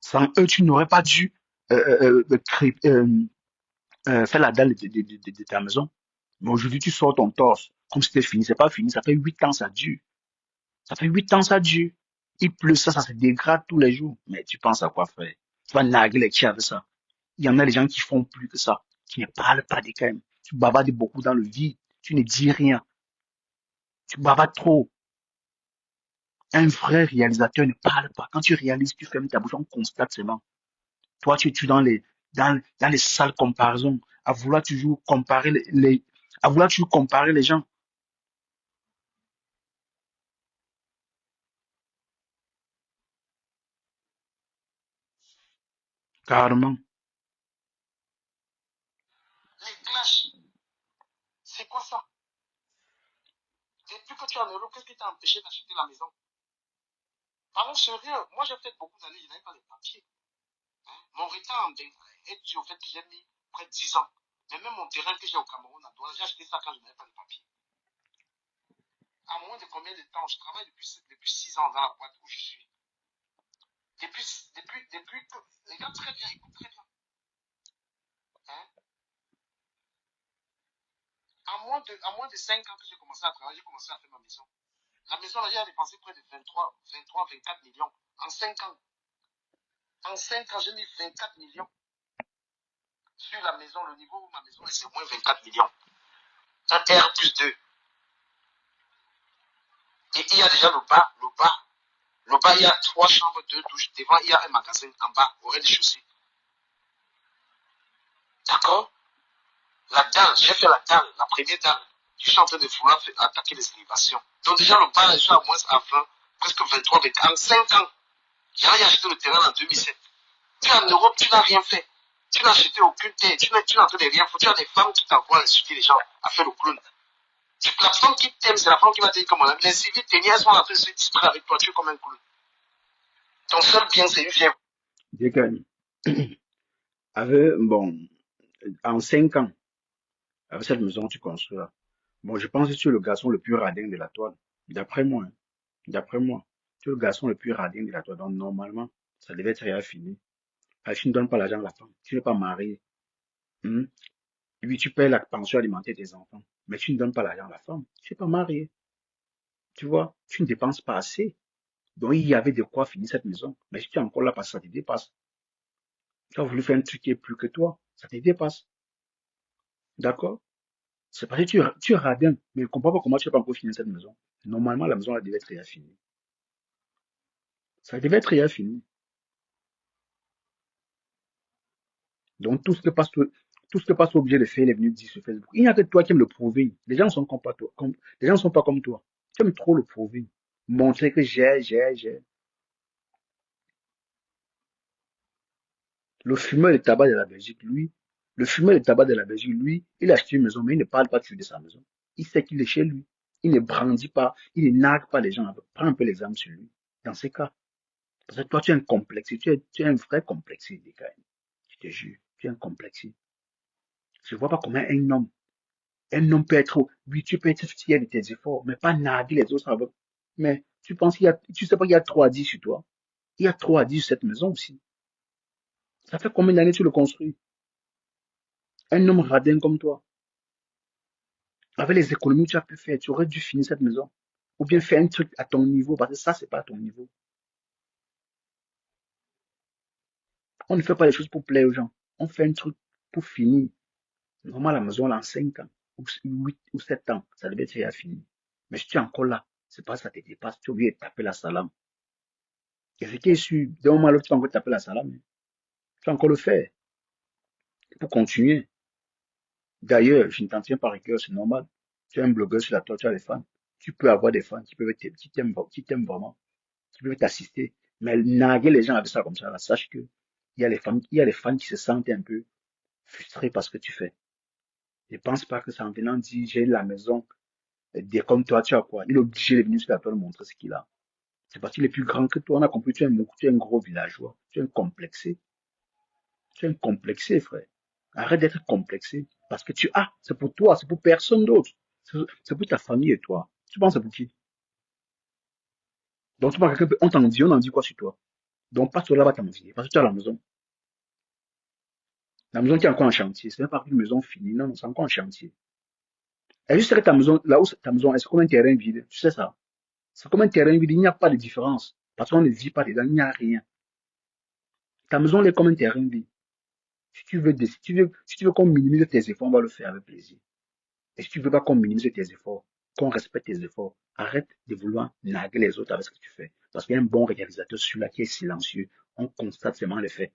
Sans eux, tu n'aurais pas dû faire la dalle de ta maison. Mais aujourd'hui, tu sors ton torse comme si c'était fini. C'est pas fini. Ça fait 8 ans, ça dure. Ça fait 8 ans, ça dure. Il pleut, ça se dégrade tous les jours. Mais tu penses à quoi faire? Tu vas narguer les chiens avec ça. Il y en a des gens qui font plus que ça, qui ne parlent pas des quand même. Tu bavardes beaucoup dans le vide. Tu ne dis rien. Tu bavardes trop. Un vrai réalisateur ne parle pas. Quand tu réalises, tu fermes ta bouche, on constate seulement. Toi, tu es dans les sales comparaisons, à vouloir toujours comparer à vouloir toujours comparer les gens. Carrément. Les clashs, c'est quoi ça? Depuis que tu es en Europe, qu'est-ce qui t'a empêché d'acheter la maison? Parlons sérieux. Moi, j'ai fait beaucoup d'années, je n'avais pas les papiers. Hein. Mon retard en Bengré est dû au fait que j'ai mis près de 10 ans. Mais même mon terrain que j'ai au Cameroun à Douala, j'ai acheté ça quand je n'avais pas les papiers. À moins de combien de temps? Je travaille depuis 6 ans dans la boîte où je suis. Depuis que. Regarde très bien, écoute très bien. Hein. À moins de 5 ans que j'ai commencé à travailler, j'ai commencé à faire ma maison. La maison, là, j'ai dépensé près de 24 millions. En 5 ans. En 5 ans, j'ai mis 24 millions sur la maison. Le niveau où ma maison est, c'est au moins 24 millions. Un R plus 2. Et il y a déjà le bas. Le bas, il y a 3 chambres, 2 douches. Devant, il y a un magasin en bas, au rez-de-chaussée. D'accord? La dalle, j'ai fait la dalle, la première dalle. Je suis en train de vouloir attaquer les élévations. Donc déjà, le bar, je suis à moins à 20, presque 23, 24, en 5 ans. J'ai acheté le terrain en 2007. Tu es en Europe, tu n'as rien fait. Tu n'as acheté aucune terre, tu n'es en train de rien faire. Tu as des femmes qui t'envoient insulter les gens, à faire le clown. La femme qui t'aime, c'est la femme qui va te dire comment. Les civils elles sont en train de se distraire avec toi, tu es comme un clown. Ton seul bien, c'est une vieille. Dégaine. Bon, en 5 ans, avec cette maison que tu construis là, bon, je pense que tu es le garçon le plus radin de la toile. D'après moi, hein. D'après moi, tu es le garçon le plus radin de la toile. Donc, normalement, ça devait être déjà fini. Alors, tu ne donnes pas l'argent à la femme. Tu n'es pas marié. Hmm. Et puis, tu payes la pension alimentaire de tes enfants. Mais tu ne donnes pas l'argent à la femme. Tu n'es pas marié. Tu vois, tu ne dépenses pas assez. Donc, il y avait de quoi finir cette maison. Mais si tu es encore là parce que ça te dépasse, tu as voulu faire un truc qui est plus que toi, ça te dépasse. D'accord? C'est parce que tu es radin, mais je ne comprends pas comment tu n'as pas encore fini cette maison. Normalement, la maison, elle devait être déjà finie. Ça devait être déjà fini. Donc, tout ce que passe obligé de faire, il est venu dire sur Facebook. Il n'y a que toi qui aimes le prouver. Les gens sont pas toi, les gens sont pas comme toi. Tu aimes trop le prouver. Montrer que j'ai. Le fumeur de tabac de la Belgique, lui, le fumeur de tabac de la Belgique, lui, il a acheté une maison, mais il ne parle pas de sa maison. Il sait qu'il est chez lui. Il ne brandit pas, il ne nargue pas les gens. Prends un peu l'exemple sur lui. Dans ces cas, parce que toi, tu es un complexé, tu es un vrai complexé, des gars. Je te jure, tu es un complexé. Je ne vois pas comment un homme peut être, oui, tu peux être fier de tes efforts, mais pas narguer les autres avec. Mais tu sais pas qu'il y a 3 à 10 sur toi. Il y a 3 à 10 sur cette maison aussi. Ça fait combien d'années que tu le construis? Un homme radin comme toi. Avec les économies que tu as pu faire, tu aurais dû finir cette maison. Ou bien faire un truc à ton niveau, parce que ça, c'est pas à ton niveau. On ne fait pas les choses pour plaire aux gens. On fait un truc pour finir. Normalement, la maison, là, en 5 ans, ou 8 ou 7 ans, ça devait être déjà fini. Mais si tu es encore là, c'est pas ça te dépasse. Tu es obligé de taper la salame. Et ce qui est sûr, d'un moment à l'autre, tu vas encore taper la salame. Tu vas encore le faire. Pour continuer. D'ailleurs, je ne t'en tiens pas rigueur, c'est normal. Tu es un blogueur sur la toile, tu as des fans. Tu peux avoir des fans qui t'aiment vraiment, qui peuvent t'assister. Mais narguer les gens avec ça comme ça, là, sache que il y a les fans qui se sentent un peu frustrés par ce que tu fais. Ne pense pas que c'est en venant dire j'ai la maison, dire comme toi, tu as quoi. Il est obligé de venir sur la toile montrer ce qu'il a. C'est parce qu'il est plus grand que toi. On a compris, tu es un gros villageois. Tu es un complexé. Tu es un complexé, frère. Arrête d'être complexé. Parce que c'est pour toi, c'est pour personne d'autre. C'est pour ta famille et toi. Tu penses c'est pour qui? Donc, tu penses que on en dit quoi sur toi? Donc, passe là-bas t'envier. Parce que tu as la maison. La maison qui est encore en chantier. Ce n'est pas une maison finie. Non, c'est encore en chantier. Et juste que ta maison, là où ta maison est, c'est comme un terrain vide. Tu sais ça? C'est comme un terrain vide. Il n'y a pas de différence. Parce qu'on ne vit pas dedans. Il n'y a rien. Ta maison elle est comme un terrain vide. Si tu veux qu'on minimise tes efforts, on va le faire avec plaisir. Et si tu veux pas qu'on minimise tes efforts, qu'on respecte tes efforts, arrête de vouloir narguer les autres avec ce que tu fais. Parce qu'il y a un bon réalisateur celui-là qui est silencieux. On constate seulement les faits.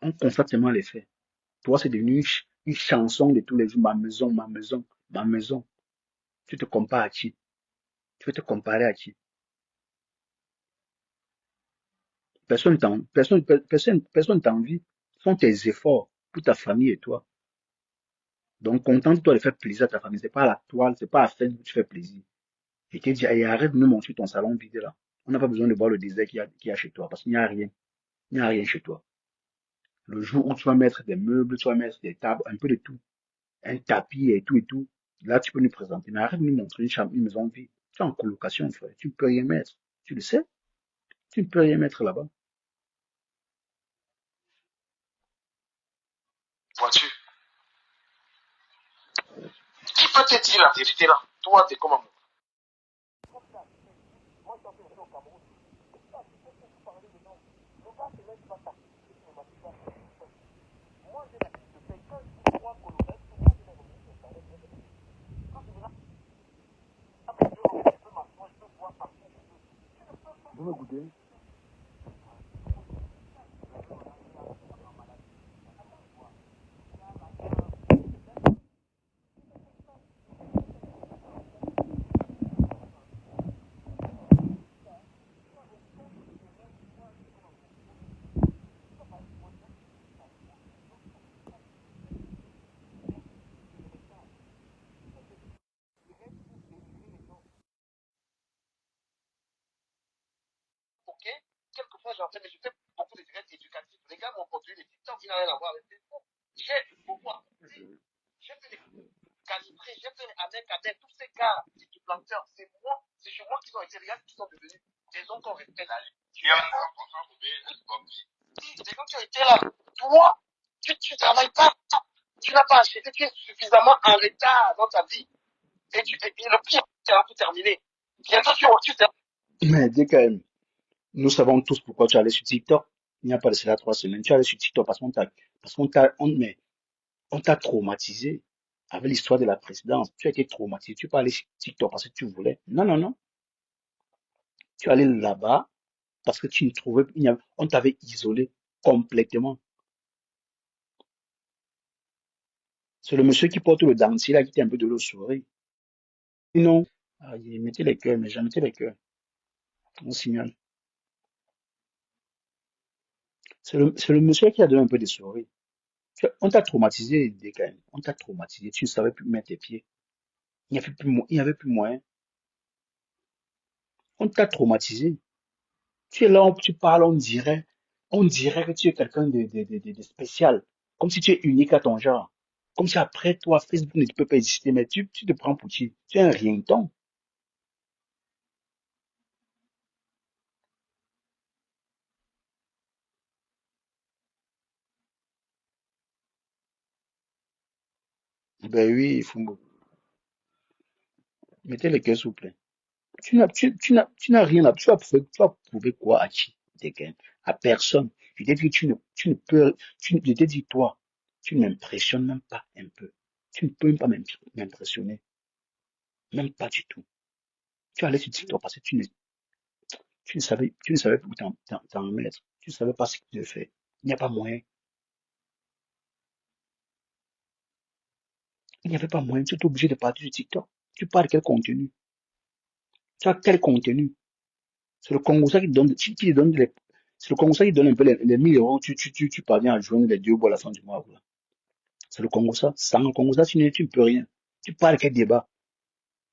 On constate seulement les faits. Toi, c'est devenu une chanson de tous les jours. Ma maison, ma maison, ma maison. Tu te compares à qui? Tu veux te comparer à qui? Personne t'envie. Ce sont tes efforts pour ta famille et toi. Donc, contente-toi de faire plaisir à ta famille. C'est pas à la toile, c'est pas à faire que tu fais plaisir. Et tu dis, hey, arrête de me montrer ton salon vide là. On n'a pas besoin de voir le désert qu'il y a chez toi parce qu'il n'y a rien. Il n'y a rien chez toi. Le jour où tu vas mettre des meubles, tu vas mettre des tables, un peu de tout, un tapis et tout, là, tu peux nous présenter. Mais arrête de nous montrer une maison vide. Tu es en colocation, frère. Tu ne peux rien mettre. Tu le sais? Tu ne peux rien mettre là-bas. Vois-tu? Qui peut te dire la vérité là? Toi, t'es comme un Ok, quelquefois j'en fais, mais je fais beaucoup de directs éducatifs. Les gars m'ont produit des TikTok qui n'ont rien à voir avec Facebook. J'ai beaucoup appris. J'ai fait des calibrés, j'ai fait avec tous ces gars, les planteurs, c'est chez moi qu'ils ont été, les gars qui sont devenus des gens qu'on restait là. Tu as des gens qui ont été là. Toi, tu travailles pas, tu n'as pas acheté, tu es suffisamment en retard dans ta vie. Et le pire, c'est un peu terminé. Bientôt, tu Mais DKM, nous savons tous pourquoi tu es allé sur TikTok. Il n'y a pas de cela 3 semaines. Tu es allé sur TikTok mais on t'a traumatisé avec l'histoire de la présidence. Tu as été traumatisé. Tu es pas allé sur TikTok parce que tu voulais. Non, non, non. Tu es allé là-bas parce que tu ne trouvais, on t'avait isolé complètement. C'est le monsieur qui porte le dentier là qui était un peu de l'eau souris. Non. Ah, il mettait les cœurs, mais jamais mettais les cœurs. On signale. C'est le monsieur qui a donné un peu de souris. On t'a traumatisé, DKM. On t'a traumatisé. Tu ne savais plus mettre tes pieds. Il n'y avait plus moyen. On t'a traumatisé. Tu es là, tu parles, on dirait que tu es quelqu'un de spécial. Comme si tu es unique à ton genre. Comme si après toi, Facebook ne peut pas exister, mais tu te prends pour qui? Tu es un rien-temps. Ben oui, il faut mettez les cœurs, s'il vous plaît. Tu n'as rien à, tu as prouvé quoi à qui? Quelqu'un? À personne. Je t'ai dit que tu ne peux, je t'ai dit toi, tu ne m'impressionnes même pas un peu. Tu ne peux même pas m'impressionner. Même pas du tout. Tu allais sur TikTok parce que tu ne savais plus où t'en mettre. Tu ne savais pas ce que tu devais faire. Il n'y a pas moyen. Il n'y avait pas moyen. Tu es obligé de partir sur TikTok. Tu parles de quel contenu? Tu as quel contenu? C'est le Congolais qui donne, qui donne c'est le Congolais qui donne un peu les 1000 euros. Tu parviens à joindre les deux bouts à la fin du mois. Voilà. C'est le Congolais. Sans le Congolais, tu ne peux rien. Tu parles de quel débat?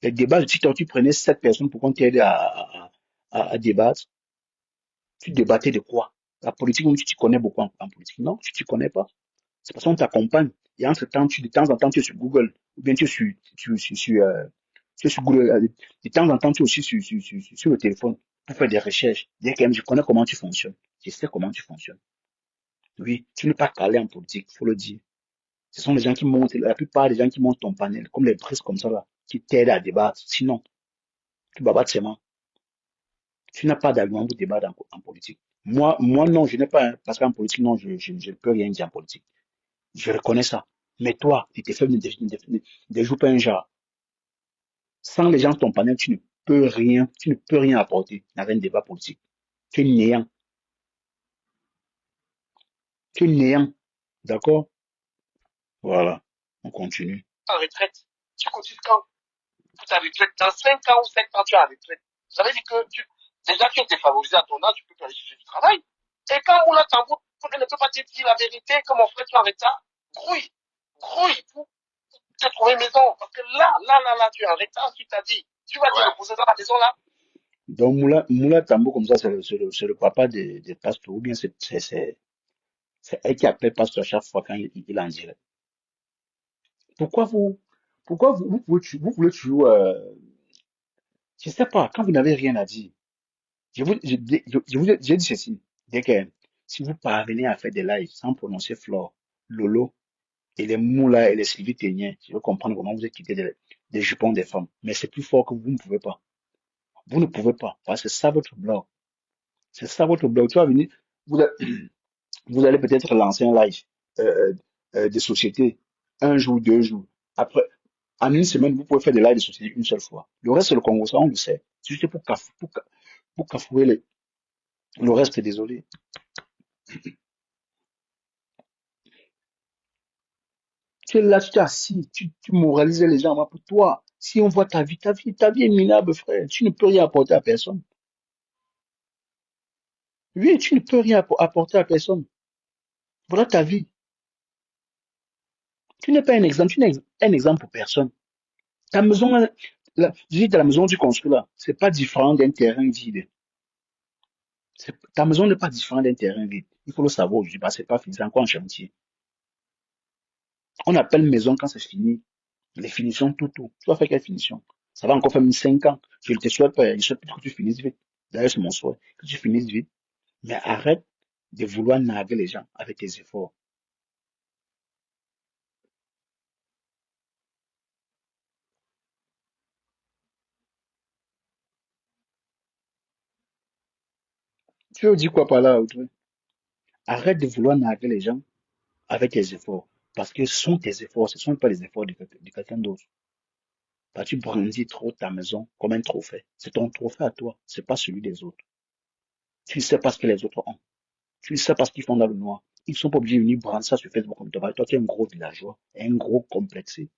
Les débats de TikTok, tu prenais 7 personnes pour qu'on t'aide à débattre. Tu débattais de quoi? La politique, tu t'y connais beaucoup en politique. Non, tu t'y connais pas. C'est parce qu'on t'accompagne. Et entre-temps, de temps en temps, tu es sur Google. Ou bien tu es sur Google. De temps en temps, tu es aussi sur le téléphone pour faire des recherches. Dire quand même, je connais comment tu fonctionnes. Je sais comment tu fonctionnes. Oui, tu n'es pas calé en politique, faut le dire. Ce sont les gens qui montent, la plupart des gens qui montent ton panel, comme les prises comme ça là, qui t'aident à débattre. Sinon, tu babattes seulement. Tu n'as pas d'argument pour débattre en politique. Moi, non, je n'ai pas, parce qu'en politique, non, je ne peux rien dire en politique. Je reconnais ça. Mais toi, tu t'es fait ne joues pas un genre. Sans les gens de ton panel, tu ne peux rien apporter dans un débat politique. Tu es néant. Tu es néant. D'accord? Voilà. On continue. en retraite. Tu continues quand? Pour ta retraite. Dans 5 ans ou 7 ans, tu es en retraite. Ça veut dire que déjà tu es défavorisé à ton âge, tu peux pas aller chercher du travail. Et quand Moula Tambour ne peut pas te dire la vérité, comme on ferait tu es en retard, grouille, grouille pour te trouver une maison. Parce que là, tu es en retard, tu t'as dit, tu vas te reposer dans la maison là. Donc, Moula Tambo, comme ça, c'est le papa des pasteurs, ou bien c'est elle qui appelle pasteur à chaque fois quand il en dirait. Pourquoi vous voulez toujours, je sais pas, quand vous n'avez rien à dire, j'ai dit ceci, dès que, si vous parvenez à faire des lives sans prononcer Flore, Lolo, et les Moula et les Sylvie Ténien, je veux comprendre comment vous êtes quitté des jupons des femmes. Mais c'est plus fort que vous ne pouvez pas. Vous ne pouvez pas, parce que c'est ça votre blog. C'est ça votre blog. Tu vas venir, vous, vous allez peut-être lancer un live de société, un jour, 2 jours. Après, en une semaine, vous pouvez faire des lives de société une seule fois. Le reste, c'est le Congo, ça, on le sait. C'est juste pour cafouer Le reste, désolé. Tu es là, tu t'es assis, tu moralises les gens. Mais pour toi, si on voit ta vie est minable, frère. Tu ne peux rien apporter à personne. Oui, tu ne peux rien apporter à personne. Voilà ta vie. Tu n'es pas un exemple, tu n'es un exemple pour personne. Ta maison, je dis de la maison que tu construis là, c'est pas différent d'un terrain vide. Ta maison n'est pas différente d'un terrain vide. Il faut le savoir aujourd'hui, parce que c'est pas fini, c'est encore en chantier. On appelle maison quand c'est fini. Les finitions, tout. Tu vas faire quelle finition? Ça va encore faire 5 ans. Je ne te souhaite pas, je souhaite que tu finisses vite. D'ailleurs, c'est mon souhait, que tu finisses vite. Mais arrête de vouloir narguer les gens avec tes efforts. Tu veux dire quoi par là, Audrey? Arrête de vouloir narguer les gens avec tes efforts. Parce que ce sont tes efforts, ce ne sont pas les efforts de quelqu'un d'autre. Parce que tu brandis trop ta maison comme un trophée. C'est ton trophée à toi, c'est pas celui des autres. Tu ne sais pas ce que les autres ont. Tu ne sais pas ce qu'ils font dans le noir. Ils sont pas obligés de venir brand ça sur Facebook comme toi. Toi, tu es un gros villageois, un gros complexé.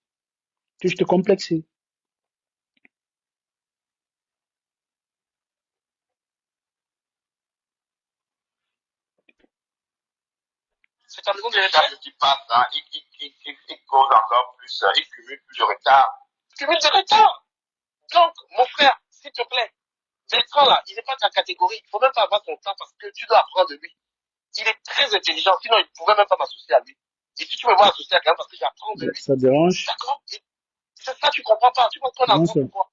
Tu es juste complexé. C'est ta maison de retard qui passe, hein, il cause encore plus, il cumule plus de retard. Cumule de retard! Donc, mon frère, s'il te plaît, Bertrand là, il n'est pas de ta catégorie. Il ne faut même pas avoir son temps parce que tu dois apprendre de lui. Il est très intelligent, sinon il ne pouvait même pas m'associer à lui. Et si tu veux m'associer à quelqu'un parce que j'apprends de lui, Ça te dérange? d'accord? C'est ça, tu comprends pas. Tu vois qu'on Comment apprend ça? pourquoi.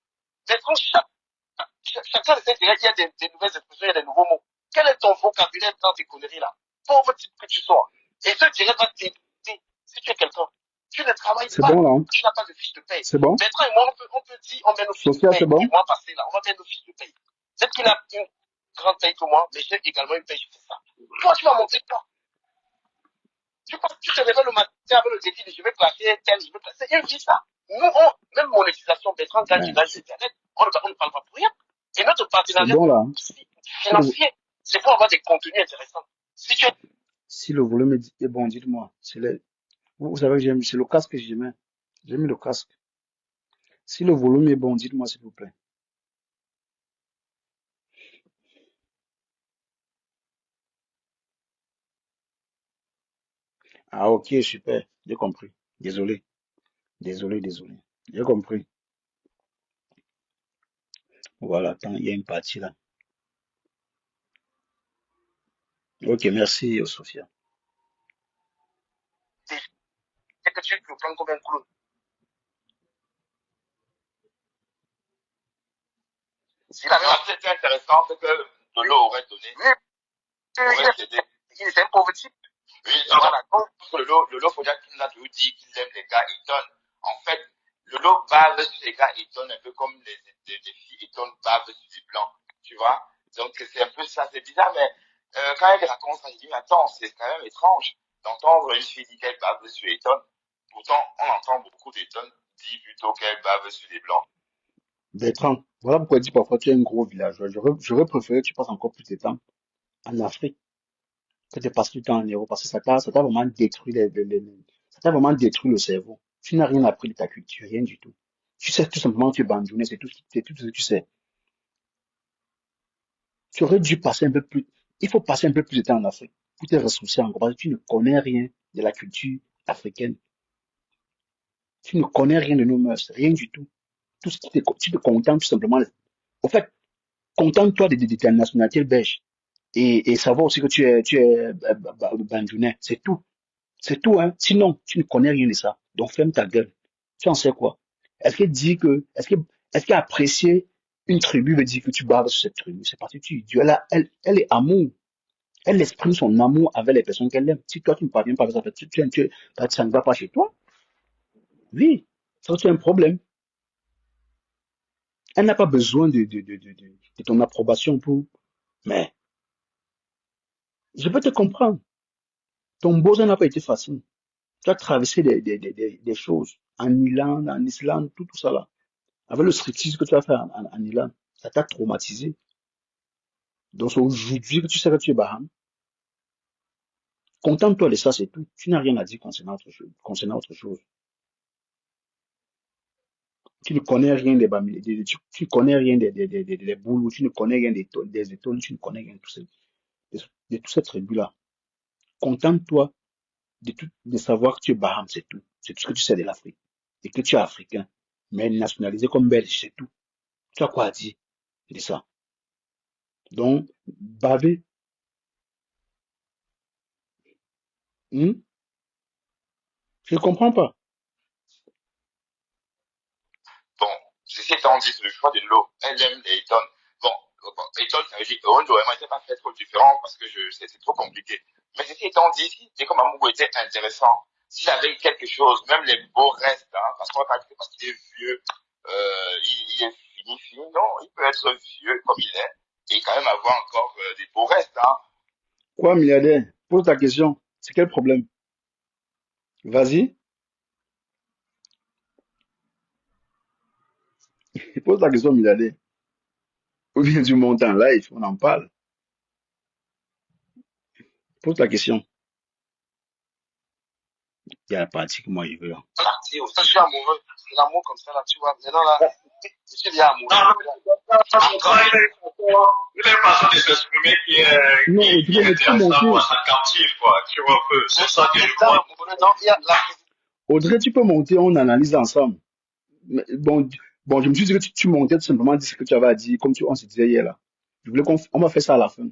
Bertrand, chacun de ces il y a des nouvelles expressions, il y a des nouveaux mots. Quel est ton vocabulaire dans tes conneries là? Pauvre type que tu sois. Et ce direct va t'aider si tu es quelqu'un. Tu ne travailles C'est pas. bon là? Hein? Tu n'as pas de fiche de paye. C'est bon? Bertrand et moi, on peut dire, on met nos fiches de Sophia, paye c'est bon? du mois passé là. On va mettre nos fiches de paye. Peut-être qu'il a une grande paye que moi, mais j'ai également une paye, je fais ça. Toi, tu vas montrer quoi? Tu te réveilles le matin avec le défi de je vais placer tel, je vais placer. Il me dit ça. Nous, même monétisation, Bertrand gagne du Ouais. live sur Internet. On ne parle pas pour rien. Et notre C'est partenariat bon là. Hein? financier, c'est pour avoir des contenus intéressants. Si tu es Si le volume est bon, dites-moi. Vous savez que c'est le casque que j'ai mis. J'ai mis le casque. Si le volume est bon, dites-moi s'il vous plaît. Ah ok, super. J'ai compris. Désolé. Désolé. J'ai compris. Voilà, attends, il y a une partie là. Ok, merci, Sophia. que tu le prends comme un clown. S'il avait été intéressant, c'est que de l'eau aurait donné. Oui, il est un pauvre type. Oui, voilà. Donc, le lot, faut dire qu'il a toujours dit qu'il aime les gars Eton. En fait, le lot bave sur les gars Eton, un peu comme les filles Eton bavent sur les blancs. Tu vois? Donc, c'est un peu ça. C'est bizarre, mais quand elle raconte ça, je dis, mais attends, c'est quand même étrange d'entendre une fille dire qu'elle bave sur Eton. Pourtant, on entend beaucoup d'Eton dire plutôt qu'elle bave sur les blancs. Bertrand, voilà pourquoi je dis parfois tu es un gros village. J'aurais préféré que tu passes encore plus de temps en Afrique que de passer du temps en Europe parce que ça t'a vraiment détruit ça t'a vraiment détruit le cerveau. Tu n'as rien appris de ta culture, rien du tout. Tu sais tout simplement que tu es bandouné, c'est tout ce que tu sais. Tu aurais dû passer un peu plus, il faut passer un peu plus de temps en Afrique pour te ressourcer encore parce que tu ne connais rien de la culture africaine. Tu ne connais rien de nos mœurs, rien du tout. Tu te contentes tout simplement. Au fait, contente-toi de ta nationalité belge et savoir aussi que tu es bandunais. C'est tout. C'est tout, hein. Sinon, tu ne connais rien de ça. Donc, ferme ta gueule. Tu en sais quoi? Est-ce qu'apprécier une tribu veut dire que tu baves sur cette tribu? C'est parce que tu es idiot. Elle est amour. Elle exprime son amour avec les personnes qu'elle aime. Si toi, tu ne parviens pas avec ça, ça ne va pas chez toi. Oui. Ça, c'est un problème. Elle n'a pas besoin de ton approbation pour, mais je peux te comprendre. Ton besoin n'a pas été facile. Tu as traversé des choses en Irlande, en Islande, tout ça là. Avec le striptease que tu as fait en Irlande, ça t'a traumatisé. Donc, c'est aujourd'hui que tu sais que tu es Baham. Contente-toi de ça, c'est tout. Tu n'as rien à dire concernant autre chose. Concernant autre chose. Tu ne connais rien des Bamilés, tu ne connais rien des Boulous, tu ne connais rien des étoiles, tu ne connais rien de tout, de tout cette tribu-là. Contente-toi de savoir que tu es Baham, c'est tout. C'est tout ce que tu sais de l'Afrique. Et que tu es africain. Mais nationalisé comme belge, c'est tout. Tu as quoi à dire de ça? Donc, baver, je ne comprends pas. Bon, ceci étant dit, c'est le choix de l'eau. Elle aime les Eton. Bon, Eton, ça veut dire que Ondo et moi n'était pas fait trop différent parce que c'est trop compliqué. Mais ceci étant dit, si comme Amougou était intéressant, s'il avait quelque chose, même les beaux restes, hein, parce qu'on va pas dire parce qu'il est vieux, il est fini, non, il peut être vieux comme il est et quand même avoir encore des beaux restes, hein. Quoi, milliardaire? Pose ta question. C'est quel problème? Vas-y, pose ta question, milliardaire. Ou bien tu montes en live, on en parle. Pose ta question. Il y a la partie que moi je veux. Parti aussi, je suis amoureux. C'est l'amour comme ça, là, tu vois. Maintenant, là, je suis déjà amoureux. Encore, il est façon de s'exprimer qui est intéressant pour sa captive, quoi. Tu vois un peu. C'est ça que je vois. Audrey, tu peux monter, on analyse ensemble. Mais bon, je me suis dit que tu montais tout simplement dire ce que tu avais à dire, comme on se disait hier là. Je voulais on va faire ça à la fin.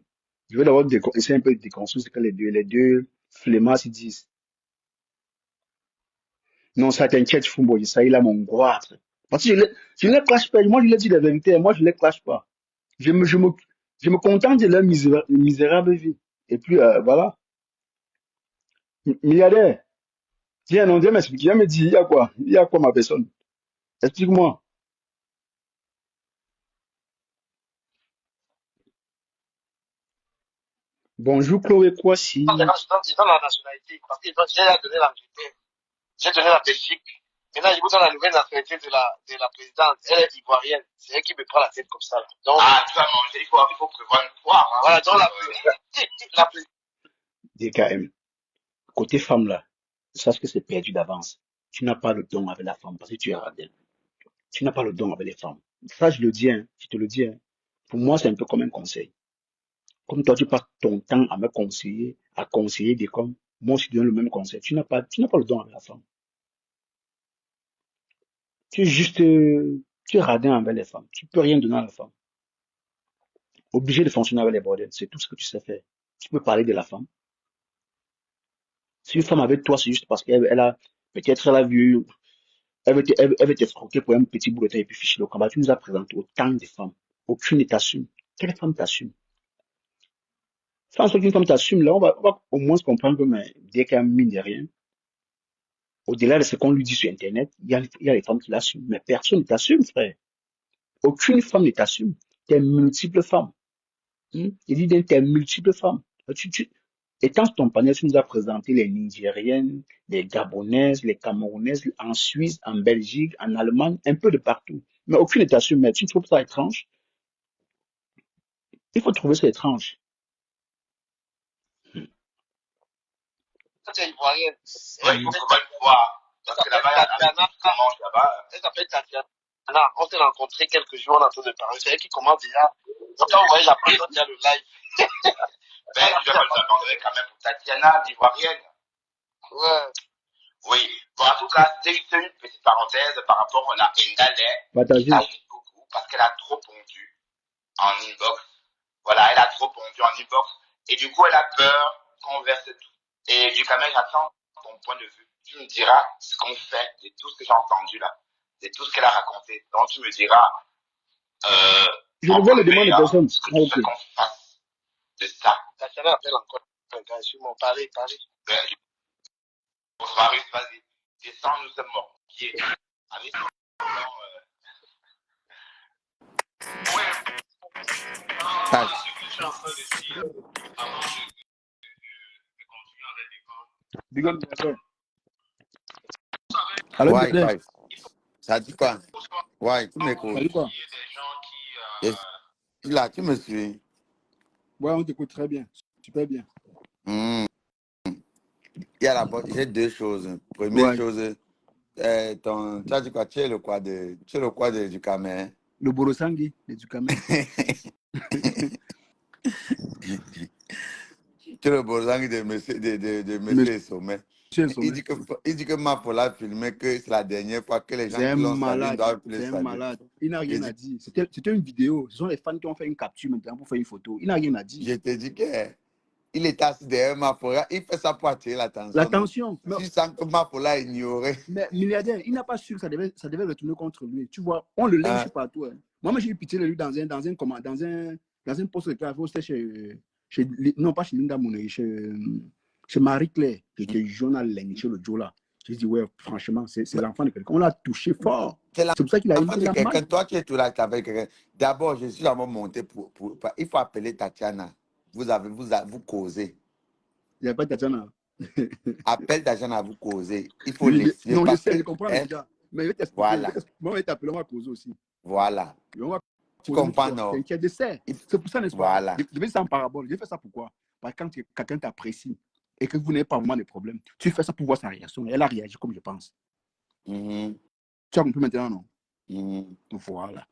Je vais d'abord essayer un peu de déconstruire ce que les deux flemmards se disent. Non, ça t'inquiète, Fumbo, ça il a mon goitre. Parce que je ne les clash pas. Moi, je leur dis la vérité. Moi, je ne les clash pas. Je me contente de leur misérable vie. Et puis, voilà. Milliardaire, viens, non, viens m'expliquer. Viens me dire, il y a quoi? Il y a quoi, ma personne? Explique-moi. Bonjour, Chloé Kwasi. Ils ont la nationalité. Parce que j'ai donné l'Angleterre. J'ai donné la Belgique. Maintenant, ils vous donnent la nouvelle nationalité de la présidente. Elle est ivoirienne. C'est elle qui me prend la tête comme ça, là. Donc, tu vas manger, il faut prévoir une poire, hein. voilà, donc la DKM. Côté femme, là, sache que c'est perdu d'avance. Tu n'as pas le don avec la femme parce que tu es radin. Tu n'as pas le don avec les femmes. Ça, je le dis, hein. Je te le dis, hein. Pour moi, c'est un peu comme un conseil. Comme toi, tu passes ton temps à me conseiller, à conseiller des comme, moi, je te donne le même conseil. Tu n'as pas le don avec la femme. Tu es juste, tu es radin avec les femmes. Tu peux rien donner à la femme. Obligé de fonctionner avec les bordels. C'est tout ce que tu sais faire. Tu peux parler de la femme. Si une femme avec toi, c'est juste parce qu'elle a, peut-être elle a vu, elle veut t'escroquer pour un petit bout de temps et puis ficher le combat. Tu nous as présenté autant de femmes. Aucune ne t'assume. Quelle femme t'assume? Sans qu'une femme t'assume, là, on va au moins se comprendre que, mais, dès qu'elle mine de rien, au-delà de ce qu'on lui dit sur Internet, il y a les femmes qui l'assument. Mais personne ne t'assume, frère. Aucune femme ne t'assume. T'es multiples femmes. Il dit bien, t'es multiples femmes. Et dans ton panel, tu nous as présenté les Nigériennes, les Gabonaises, les Camerounaises, en Suisse, en Belgique, en Allemagne, un peu de partout. Mais aucune ne t'assume. Mais tu trouves ça étrange? Il faut trouver ça étrange. c'est ivoirienne. Ouais, il faut prévoir une poire. Parce que là-bas, elle s'appelle Tatiana. On s'est rencontrés quelques jours, on a en train de parler. C'est elle qui commence déjà. Donc, quand vous voyez la personne, il y a le live. Ben, tu dois pas nous abandonner quand même pour Tatiana, l'Ivoirienne. Ouais. Oui. Bon, en tout cas, c'est une petite parenthèse par rapport à la Ndale qui agite beaucoup parce qu'elle a trop pondu en inbox. Voilà, elle a trop pondu en inbox. Et du coup, elle a peur qu'on verse tout. Et du coup, j'attends ton point de vue. Tu me diras ce qu'on fait de tout ce que j'ai entendu là, de tout ce qu'elle a raconté. Donc, tu me diras, je ne vois les demandes de personne. ce que tu veux qu'on fasse de ça. Tatiana appelle encore un gars, sûrement. Parlez. Marius, vas-y. Descends, nous sommes morts. Qui est allez, Ouais, ça dit quoi? Ouais, tu m'écoutes. Ça dit quoi? Yes. Là, tu me suis. Ouais, on t'écoute très bien. Super bien. Hmm. J'ai deux choses. Première Ouais. chose, tu as dit quoi? Tu es le quoi du Cameroun? Le Borosangui, les Ducamais. Tu es le Bozang de Monsieur Sommet. Monsieur Il Sommet. dit que Mapola a filmé que c'est la dernière fois que les gens C'est un qui l'ont salué ne malade. doivent plus le C'est un saluer. malade. Il n'a J'ai rien à dit, dire. C'était une vidéo. Ce sont les fans qui ont fait une capture maintenant pour faire une photo. Il n'a rien à dire. je te dis qu'il est assis derrière Mapola. Il fait ça pour attirer l'attention, non? L'attention. Tu sens que Mapola est ignoré. Mais milliardaire, il n'a pas su que ça devait retourner contre lui. Tu vois, on le lynche Hein? partout. Hein. Moi, j'ai eu pitié de lui dans un poste de travail. C'était non, pas chez Linda Mounay, chez Marie-Claire. J'étais jeune à lyncher le Joe là. J'ai dit, ouais, franchement, c'est Mais l'enfant de quelqu'un. On l'a touché fort. c'est C'est pour ça qu'il a l'enfant de mal. quelqu'un. Toi, tu es tout là avec quelqu'un. D'abord, je suis d'abord monté il faut appeler Tatiana. Vous causez. Il n'y a pas de Tatiana. Appelle Tatiana à vous causer. Il faut Oui, laisser non, je parce sais, je que, comprends hein, déjà. Mais je vais t'expliquer. voilà, Moi, je vais t'appeler, on va causer aussi. voilà. Et on va Tu causer une comprends, fois. non? T'inquiète, je sais. Il- C'est pour ça, n'est-ce pas? Voilà. Je vais ça en parabole. Je fais ça pourquoi? Parce que quand quelqu'un t'apprécie et que vous n'avez pas vraiment de problème, tu fais ça pour voir sa réaction. Elle a réagi comme je pense. Mhm, Tu as compris maintenant, non? mhm. Voilà.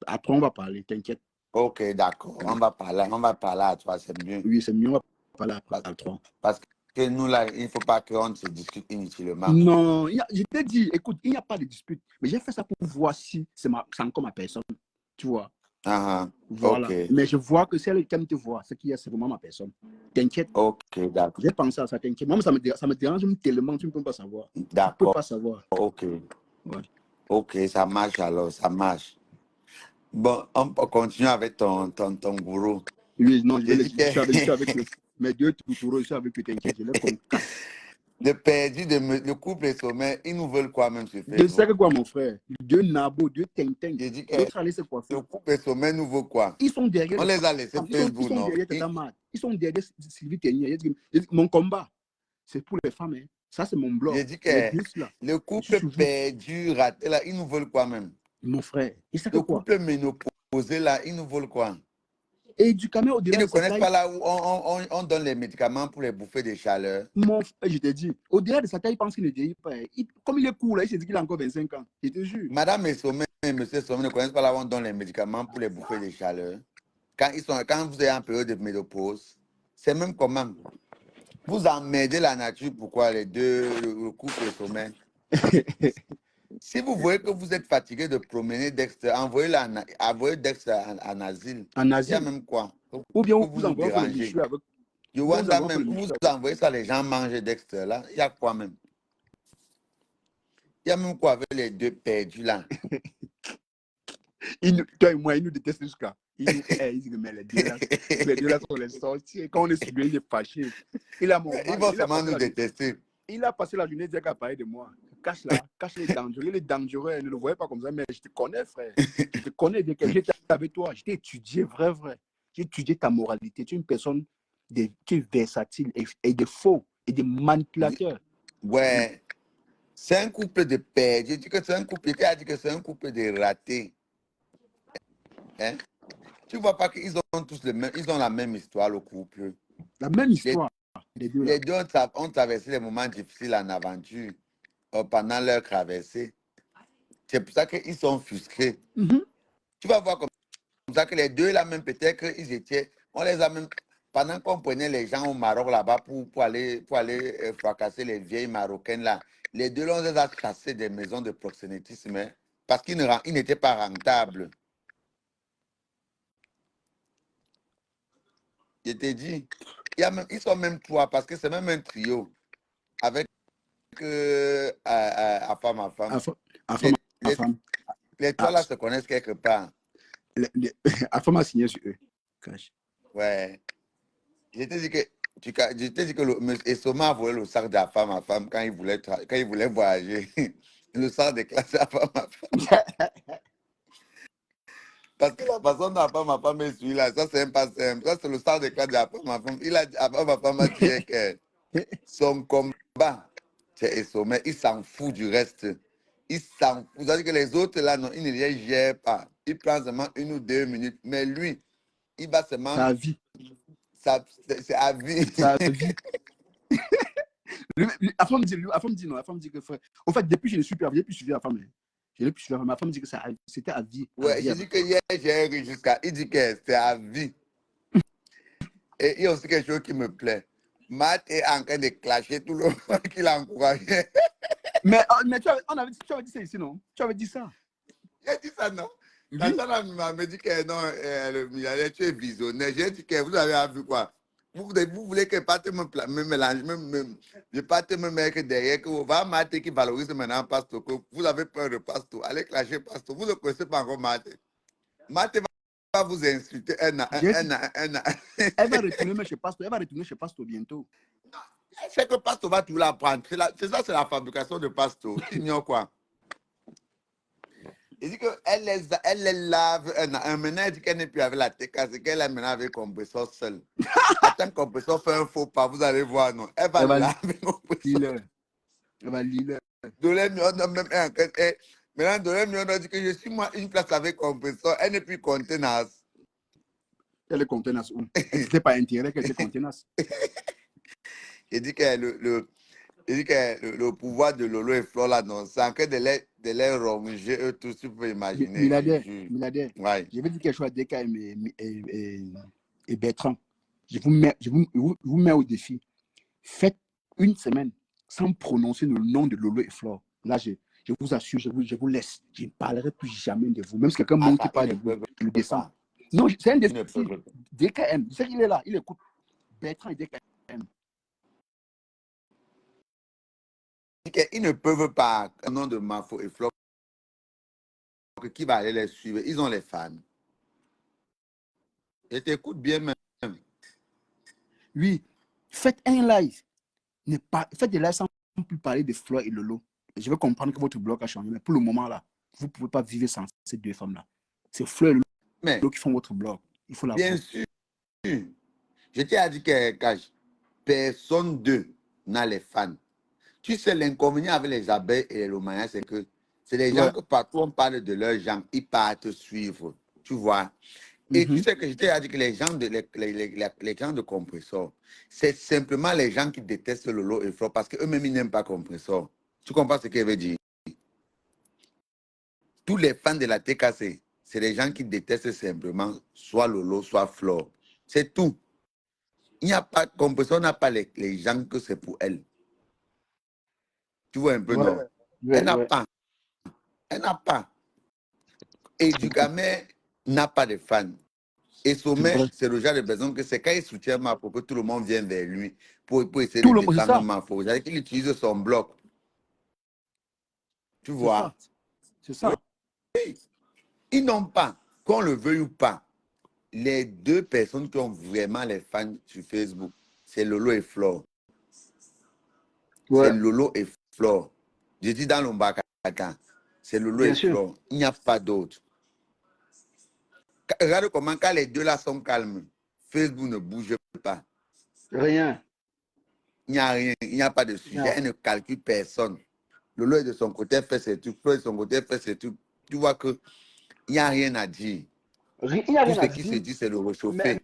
Après, on va parler, t'inquiète. Ok, d'accord. On va parler à toi, c'est mieux. Oui, c'est mieux, on va parler après, Parce, à 3. parce que nous, là, il ne faut pas qu'on se discute inutilement. Non, je t'ai dit, écoute, il n'y a pas de dispute. Mais j'ai fait ça pour voir si c'est encore ma personne. Tu vois? Ah, Voilà. ok, Mais je vois que si elle aime te voir, c'est qu'il y a, c'est vraiment ma personne. T'inquiète. ok, d'accord. J'ai pensé à ça, t'inquiète. Moi, ça me dérange tellement, tu ne peux pas savoir. Tu ne peux D'accord, pas savoir. ok. Ouais. Ok, ça marche alors, ça marche. Bon, on peut continuer avec ton gourou. Oui, non, J'ai dit que je suis avec mes deux toutouros, je suis avec eux, t'inquiète, je les concasse. le couple est sommet, ils nous veulent quoi même sur Je sais Facebook? que quoi, mon frère? Deux nabos, deux tintin. J'ai dit que L'autre allait se le coiffer. couple est sommet nous veut quoi? Ils sont derrière On les les a laissés femmes. Ils Facebook, sont non? derrière Tata Mad. Ils sont derrière Sylvie Ténier. Mon combat, c'est pour les femmes. Hein. Ça, c'est mon blog. J'ai dit Les que deux là. le Je suis couple sur vous. perdu, raté là, ils nous veulent quoi même? Mon frère. Il sait que Le quoi? couple ménopausé là, ils nous veulent quoi? Et du Cameroun, Ils au-delà ne de ça, connaissent pas là où on donne les médicaments pour les bouffées de chaleur. je te dis, au-delà de ça, il pense qu'il ne vieillit pas. Comme il est cool, là, il se dit qu'il a encore 25 ans. Je te jure. Madame et Sommet et Monsieur Sommet ne connaissent pas là où on donne les médicaments pour les bouffées de chaleur. Quand vous êtes en période de ménopause, c'est même comment. Vous emmerdez la nature, pourquoi les deux, le couple et Sommet. Si vous voyez que vous êtes fatigué de promener Dexter, envoyez Dexter en asile. En Il y a Asie. même quoi? Ou bien Que vous vous nous envoyez pour le dérangez. Michu avec. Ou bien vous Yowanda envoyez pour même, le vous Michu avec. envoyez ça, les gens mangent Dexter là. Il y a quoi même? Il y a même quoi avec les deux perdus là? Toi et moi, ils nous détestent jusqu'à. Ils nous haïssent, mais les deux là sont les sorciers. Quand on est sur lui, il est fâché. Il a mon Ils mal. vont seulement nous détester. Il a passé la journée dire qu'à parler de moi. Cache là, cache les dangereux. Il est dangereux. Ne le voyez pas comme ça, mais je te connais, frère. Je te connais bien. J'étais avec toi. Je t'ai étudié, vrai. J'ai étudié ta moralité. Tu es une personne qui est versatile et de faux et de manipulateur. Ouais. C'est un couple de perdus. Je dis que c'est un couple. Qui a dit que c'est un couple de ratés. Hein? Tu vois pas qu'ils ont tous ils ont la même histoire, le couple. La même histoire, les deux là. Les deux ont traversé les moments difficiles en aventure pendant leur traversée. C'est pour ça qu'ils sont frustrés. Tu vas voir comme ça que les deux là même peut-être qu'ils étaient, on les a même, pendant qu'on prenait les gens au Maroc là-bas pour aller fracasser les vieilles marocaines là, les deux là on les a chassés des maisons de proxénétisme hein, parce qu'ils n'étaient pas rentables. Je t'ai dit, ils sont même trois parce que c'est même un trio avec à femme à femme. À femme. Les trois là se connaissent quelque part. À femme a signé sur eux. Cache. Ouais. Je t'ai dit que Essoma a volé le sac de la femme à femme quand il voulait voyager. Le sac de classe de la femme à femme. Parce que la façon dont la femme à femme est suivie là, ça c'est pas simple. Ça c'est le sac de classe de la femme à femme. La femme à femme a dit que son combat, c'est Essoma. Il s'en fout du reste. Il s'en fout. Vous savez que les autres là, non, ils ne les gèrent pas. Il prend seulement 1 ou 2 minutes. Mais lui, il va seulement Sa vie. c'est à vie. Ça a vu. La femme dit non. La femme dit que frère. En fait, depuis que je ne suis plus, je n'ai plus suivi la femme. Je n'ai plus suivi la femme. Ma femme dit que c'était à vie. Ouais, j'ai dit que hier, j'ai ri jusqu'à. Il dit que c'est à vie. Et il y a aussi quelque chose qui me plaît. Matt est en train de clasher tout le monde qui l'a encouragé. Mais tu avais dit ça ici, non? Tu avais dit ça. J'ai dit ça, non? Oui. La femme m'a dit que non, le milliardaire, tu es visionnaire. J'ai dit que vous avez vu quoi? Vous voulez que parte me mélange, je parte me mettre derrière, que vous va Matt qui valorise maintenant Pasto, que vous avez peur de Pasto. Allez clasher Pasto. Vous ne connaissez pas encore Matt. Matt va vous insulter un an. Elle va retourner chez Pasto. Elle va retourner chez Pasto bientôt. Elle sait que Pasto va tout l'apprendre. C'est ça, c'est la fabrication de Pasto. Tu ignores quoi? Il dit qu'elle les lave un maintenant, elle dit qu'elle n'est plus avec la TK, c'est qu'elle est maintenant avec le compresseur seul. Attends, le compresseur fait un faux pas, vous allez voir, non. Elle va laver le compresseur. Elle va lire. Maintenant, Dolem a dit que je suis moi une place avec compresseur, elle n'est plus contenace. Elle est contenace où? C'était pas intérêt qu'elle était contenace. Il dit que le pouvoir de Lolo et Flore là, non, c'est en train de les ronger, eux tous, tu peux imaginer. Milliardaire, ouais. je vais dire quelque chose à DK et Bertrand. Je vous mets au défi. Faites une semaine sans prononcer le nom de Lolo et Flore. Là, je vous assure, je vous laisse. Je ne parlerai plus jamais de vous. Même si quelqu'un monte qui parle de vous, je le descends. Non, c'est un défi. DKM, je sais qu'il est là, il écoute. Bertrand et DKM. Ils ne peuvent pas, au nom de Mafo et Flore, qui va aller les suivre. Ils ont les fans. Et t'écoutes bien même. Oui, faites un live. Faites des lives sans plus parler de Flore et Lolo. Et je veux comprendre que votre blog a changé. Mais pour le moment, là, vous ne pouvez pas vivre sans ces deux femmes-là. C'est Flore et Lolo qui font votre blog. Il faut l'avoir. Bien sûr. Je t'ai dit que personne d'eux n'a les fans. Tu sais, l'inconvénient avec les abeilles et les lomaniens, c'est que c'est les gens que partout on parle de leurs gens, ils partent suivre. Tu vois? Et tu sais que je t'ai dit que les gens de Compressor, c'est simplement les gens qui détestent Lolo et Flore parce qu'eux-mêmes, ils n'aiment pas Compressor. Tu comprends ce qu'il veut dire? Tous les fans de la TKC, c'est les gens qui détestent simplement soit Lolo, soit Flore. C'est tout. Il n'y a pas, Compressor n'a pas les gens que c'est pour elle. Tu vois un peu, non? Elle n'a pas. Elle n'a pas. Et Dugamé n'a pas de fans. Et Sommet, c'est le genre de personne que c'est quand il soutient Mafo que tout le monde vient vers lui pour essayer de défendre Mafo. C'est-à-dire qu'il utilise son bloc. Tu vois? C'est ça. Oui. Ils n'ont pas, qu'on le veuille ou pas, les deux personnes qui ont vraiment les fans sur Facebook, c'est Lolo et Flore. C'est Lolo et Flore. Je dis dans l'Ombaka, c'est Lolo et Flore. Il n'y a pas d'autre. Regarde comment quand les deux là sont calmes, Facebook ne bouge pas. Rien. Il n'y a rien, il n'y a pas de sujet, elle ne calcule personne. Lolo est de son côté fait ses trucs, Flore de son côté fait ses trucs. Tu vois qu'il n'y a rien à dire. Il n'y a rien Tout à ce qui se dit, c'est le réchauffer.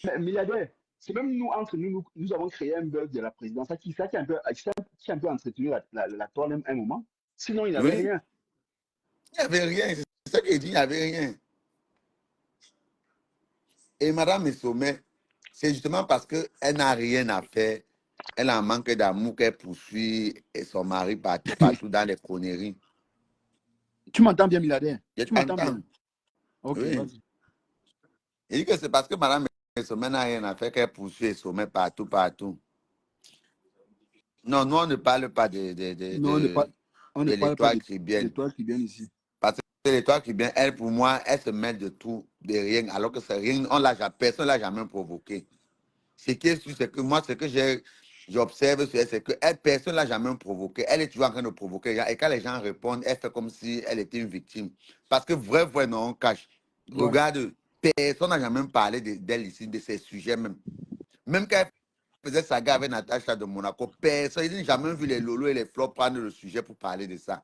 Mais milliardaire, c'est même nous, entre nous avons créé un buzz de la présidence qui a un peu entretenu la toile à un moment. Sinon, il n'y avait rien. Il n'y avait rien, c'est ça qu'il dit, il n'y avait rien. Et Madame Sommet, c'est justement parce qu'elle n'a rien à faire, elle en manque d'amour qu'elle poursuit et son mari partout dans les conneries. Tu m'entends bien, milliardaire? Tu m'entends bien? Ok, oui. Vas-y. Il dit que c'est parce que Madame Sommet n'a rien à faire qu'elle poursuit Sommet partout. Non, nous on ne parle pas de l'étoile cribienne. Ici. Parce que l'étoile cribienne, elle, pour moi, elle se met de tout, de rien, alors que c'est rien, personne ne l'a jamais provoqué. Ce qui est sûr, c'est que moi, ce que j'observe sur elle, c'est que personne ne l'a jamais provoqué. Elle est toujours en train de provoquer les gens. Et quand les gens répondent, elle fait comme si elle était une victime. Parce que vrai, non, on cache. Regarde, personne n'a jamais parlé d'elle ici, de ces sujets même. Même quand elle faisait saga avec Natacha de Monaco, personne n'a jamais vu les Lolo et les Flore prendre le sujet pour parler de ça.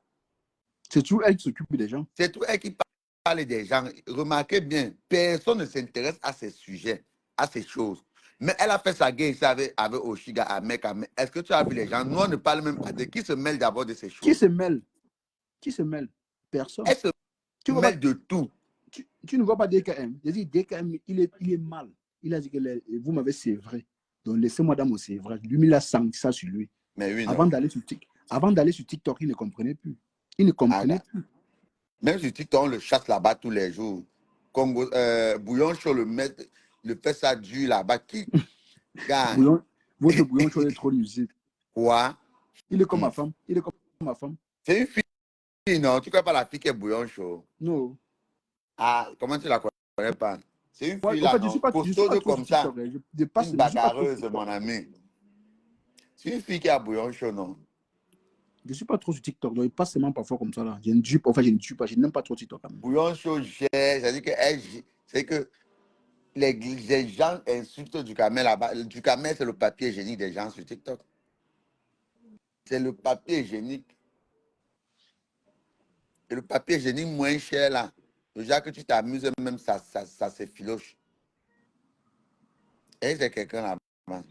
C'est toujours elle qui s'occupe des gens. C'est toujours elle qui parle des gens. Remarquez bien, personne ne s'intéresse à ces sujets, à ces choses. Mais elle a fait sa guerre ici avec Oshiga, avec Ahmed. Est-ce que tu as vu les gens? Nous, on ne parle même pas de qui se mêle d'abord de ces Qui choses. se mêle? Qui se mêle? Personne. Elle se Tu vois pas, mêle de tout. tu ne vois pas DKM. Je dis DKM, il est mal. Il a dit que vous m'avez sévré. Donc laissez-moi dans mon sévrage. Lui, il a senti ça sur lui. Mais oui, Avant non. d'aller sur TikTok, il ne comprenait plus. Il ne comprenait plus. Même si TikTok, on le chasse là-bas tous les jours. Congo, bouillon chaud, le fait ça dur là-bas. Qui gagne? Votre bouillon chaud est trop musique. Quoi? Il est comme ma femme. Il est comme ma femme. C'est une fille, non? Tu ne connais pas la fille qui est bouillon chaud? Non. Ah, comment tu la connais pas? C'est une fille En là, fait, je ne non? suis pas trop Costaud sur ça. TikTok. Je ne Une suis pas trop bagarreuse, sur mon TikTok. ami. C'est une fille qui a bouillon chaud, non? Je ne suis pas trop sur TikTok. Donc, il passe seulement parfois comme ça. Là. Je ne suis pas. Enfin, je ne suis pas. Je n'aime pas trop TikTok. Quand même. Bouillon chaud, c'est-à-dire que, c'est que les gens insultent Ducamel là-bas. Ducamel, c'est le papier hygiénique des gens sur TikTok. C'est le papier hygiénique. Et le papier hygiénique moins cher là. Déjà que tu t'amuses, même ça s'effiloche. Et c'est quelqu'un là-bas.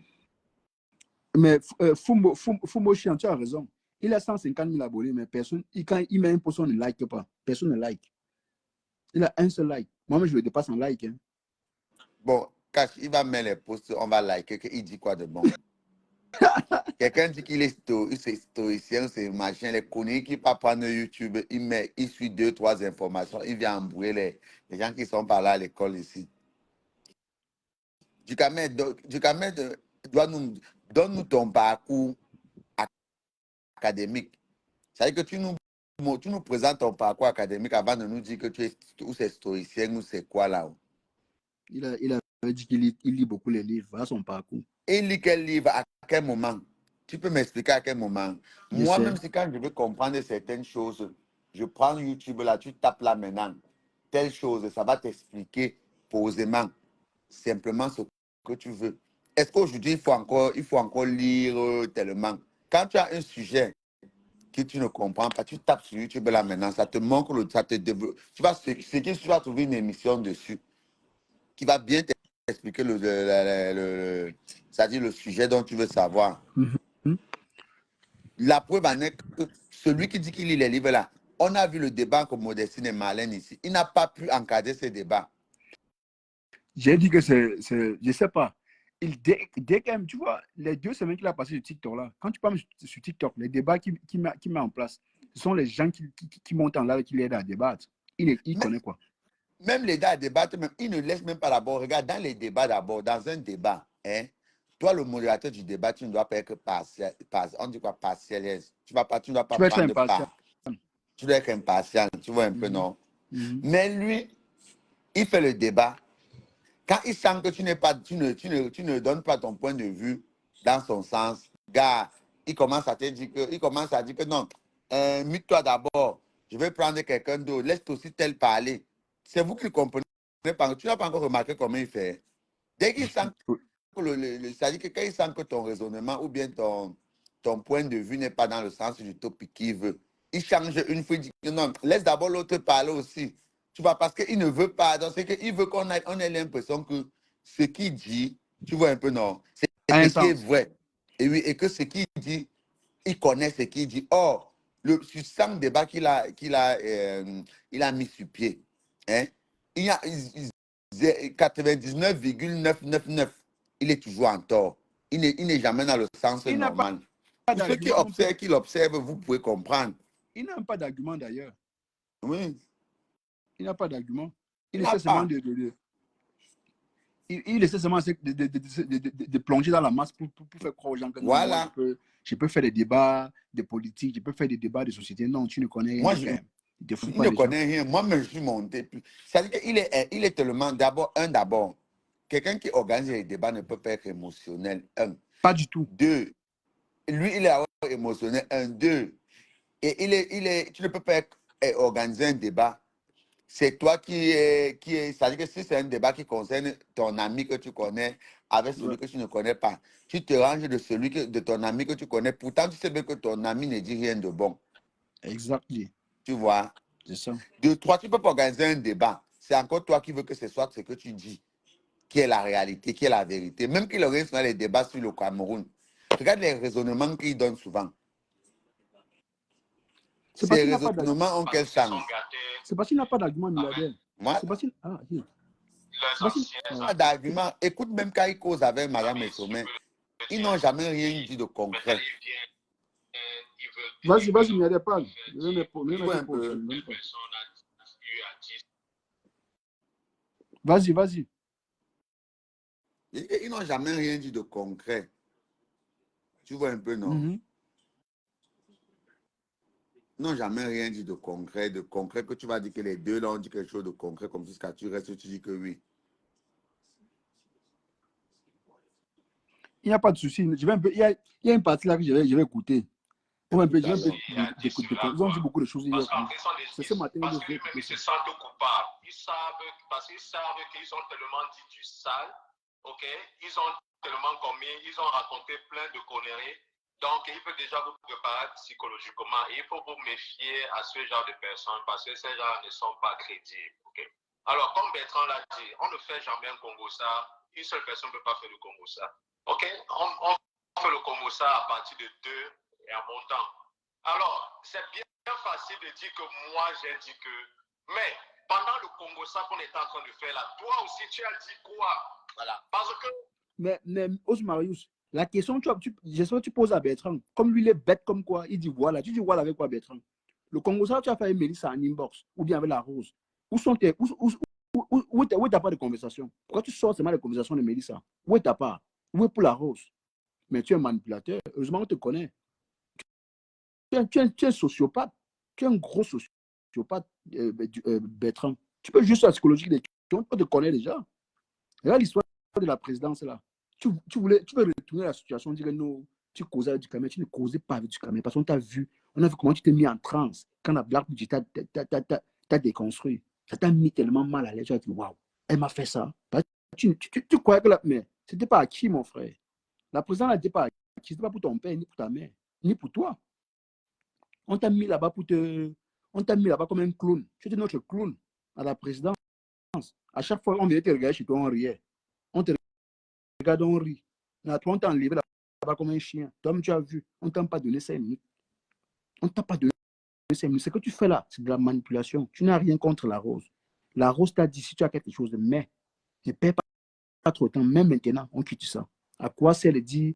Mais Fumo Chian, tu as raison. Il a 150 000 abonnés, mais personne, quand il met un post, on ne like pas. Personne ne like. Il a un seul like. Moi-même, je le dépasse en like. Hein. Bon, Cash, il va mettre les posts, on va liker, il dit quoi de bon? Quelqu'un dit qu'il est stoïcien, c'est machin, les connus qui pas prendre YouTube, il suit 2-3 informations, il vient embrouiller les gens qui sont pas là à l'école ici. Ducamel, donne-nous ton parcours académique. C'est-à-dire que tu nous présentes ton parcours académique avant de nous dire que tu es ou c'est stoïcien ou c'est quoi là. Il avait dit qu'il lit beaucoup les livres. Voilà son parcours. Et il lit quel livre, à quel moment? Tu peux m'expliquer à quel moment? Moi, même si quand je veux comprendre certaines choses, je prends YouTube là, tu tapes là maintenant, telle chose, ça va t'expliquer posément, simplement ce que tu veux. Est-ce qu'aujourd'hui, il faut encore lire tellement? Quand tu as un sujet que tu ne comprends pas, tu tapes sur YouTube là maintenant, ça te montre, ça te développe. Tu vas trouver une émission dessus qui va bien t'expliquer c'est-à-dire le sujet dont tu veux savoir. La preuve en est que celui qui dit qu'il lit les livres là, on a vu le débat entre Modestine et Marlène ici. Il n'a pas pu encadrer ce débat. J'ai dit que c'est, je sais pas. Dès quand même, tu vois, les 2 semaines qu'il a passé sur TikTok là, quand tu parles sur TikTok, les débats qu'il met en place, ce sont les gens qui montent en live, qui l'aident à débattre. Il connaît quoi. Même les gars à débattre, même, ils ne laissent même pas d'abord. Regarde, dans les débats d'abord, dans un débat, hein, toi, le modérateur du débat, tu ne dois pas être partiel. On dit quoi, partiel? Tu ne dois pas Tu vas être prendre impartial. part. Tu dois être impartial, tu vois un peu, non? Mais lui, il fait le débat. Quand il sent que tu ne donnes pas ton point de vue dans son sens, gars, il commence à dire que non, mute-toi d'abord, je vais prendre quelqu'un d'autre, laisse aussi tel parler. C'est vous qui ne comprenez pas. Tu n'as pas encore remarqué comment il fait. Dès qu'il sent que c'est-à-dire que quand il sent que ton raisonnement ou bien ton point de vue n'est pas dans le sens du topic qu'il veut, il change une fois, il dit que non, laisse d'abord l'autre parler aussi. Tu vois, parce qu'il ne veut pas. Donc, c'est qu'il veut qu'on ait l'impression que ce qu'il dit, tu vois un peu, non, c'est ce qui est vrai. Et oui, et que ce qu'il dit, il connaît ce qu'il dit. Or, sur 100 débats qu'il a mis sur pied, hein, il y a 99,999. Il est toujours en tort. Il n'est jamais dans le sens normal. Pour ceux qui observent, vous pouvez comprendre. Il n'a pas d'argument d'ailleurs. Oui. Il n'a pas d'argument. Il essaie seulement il essaie seulement de plonger dans la masse pour faire croire aux gens que non, voilà. moi, je peux faire des débats de politique, je peux faire des débats de société. Non, tu ne connais rien. Moi, je ne connais rien. Moi-même, je suis monté. C'est-à-dire qu'il est tellement, d'abord, quelqu'un qui organise les débats ne peut pas être émotionnel. Pas du tout. 2, lui, il est émotionnel. 2, et tu ne peux pas organiser un débat. C'est toi qui est, c'est-à-dire que si c'est un débat qui concerne ton ami que tu connais avec celui que tu ne connais pas, tu te ranges de ton ami que tu connais. Pourtant, tu sais bien que ton ami ne dit rien de bon. Exactement. Tu vois? C'est ça. 2, 3, tu ne peux pas organiser un débat. C'est encore toi qui veux que ce soit ce que tu dis qui est la réalité, qui est la vérité. Même qu'il aurait fait les débats sur le Cameroun. Regarde les raisonnements qu'il donne souvent. C'est parce Ces qu'il n'a pas d'argument. raisonnements ont quel sens? C'est parce qu'il n'a pas d'argument, milliardaire. Voilà. C'est parce qu'il... Ah, oui. Pas d'argument. Écoute, même quand ils causent avec Madame Essomé, ils n'ont jamais rien dit de concret. Vas-y, milliardaire, parle. Un peu. Vas-y. Ils n'ont jamais rien dit de concret. Tu vois un peu, non? Mhm. Ils n'ont jamais rien dit de concret que tu vas dire que les deux là ont dit quelque chose de concret, comme si tu restes, tu dis que oui. Il n'y a pas de souci. Je vais un peu... Il y a une partie là que je vais écouter. Ils ont dit beaucoup de choses hier. C'est ce matin. Parce qu'ils se sentent coupables. Parce qu'ils savent qu'ils ont tellement dit du sale, ok? Ils ont tellement commis, ils ont raconté plein de conneries. Donc, il peut déjà vous préparer psychologiquement. Et il faut vous méfier à ce genre de personnes parce que ces gens ne sont pas crédibles, ok? Alors, comme Bertrand l'a dit, on ne fait jamais un Congo-ça. Une seule personne ne peut pas faire le Congo-ça. Ok? On fait le Congo-ça à partir de 2 et en montant. Alors, c'est bien facile de dire que moi, j'ai dit que... Mais, pendant le Congo-ça qu'on est en train de faire là, toi aussi, tu as dit quoi? Voilà. Parce que... Mais Osmarius, la question que tu poses à Bertrand, comme lui, il est bête comme quoi, il dit voilà. Tu dis voilà avec quoi, Bertrand? Le Congo-ça, tu as fait Mélissa en inbox, ou bien avec la Rose. Où est ta part de conversation? Pourquoi tu sors seulement les conversations de Mélissa? Où est ta part? Où est pour la Rose? Mais tu es un manipulateur. Heureusement, on te connaît. Tu es un sociopathe. Tu es un gros sociopathe, Bertrand. Tu peux juste la psychologie des gens. On te connaît déjà. Regarde l'histoire de la présidence là. Tu veux retourner la situation, dire que non, tu causais avec du Cameroun. Tu ne causais pas avec du Cameroun. Parce qu'on t'a vu. On a vu comment tu t'es mis en transe quand la Black Beauty t'a déconstruit. Ça t'a mis tellement mal à l'aise. Tu as dit, waouh, elle m'a fait ça. Tu croyais que mais c'était pas à qui, mon frère? La présidence n'était pas à qui? C'était pas pour ton père, ni pour ta mère, ni pour toi. On t'a mis là-bas comme un clown. Tu étais notre clown à la présidence. À chaque fois, on venait te regarder chez toi, on riait. On te regarde, on rit. Mais toi, on t'a enlevé là-bas comme un chien. Toi, tu as vu, on ne t'a pas donné 5 minutes. On ne t'a pas donné 5 minutes. Ce que tu fais là, c'est de la manipulation. Tu n'as rien contre la Rose. La Rose t'a dit, si tu as quelque chose, mais ne perds pas trop de temps. Même maintenant, on quitte ça. À quoi c'est de dire,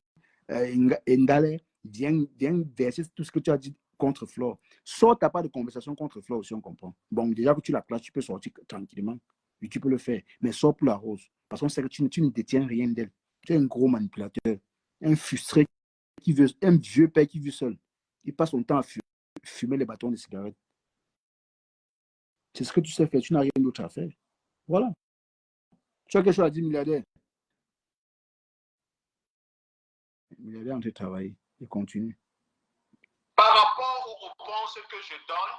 Ndale, viens verser tout ce que tu as dit contre Flore. Sors ta part de conversation contre Flore aussi, on comprend. Bon, déjà que tu la classes, tu peux sortir tranquillement. Et tu peux le faire. Mais sors pour la Rose. Parce qu'on sait que tu ne détiens rien d'elle. Tu es un gros manipulateur. Un frustré un vieux père qui vit seul. Il passe son temps à fumer les bâtons de cigarettes. C'est ce que tu sais faire. Tu n'as rien d'autre à faire. Voilà. Tu as quelque chose à dire, milliardaire? Milliardaire en train de travailler. Il continue. Par rapport aux réponses que je donne,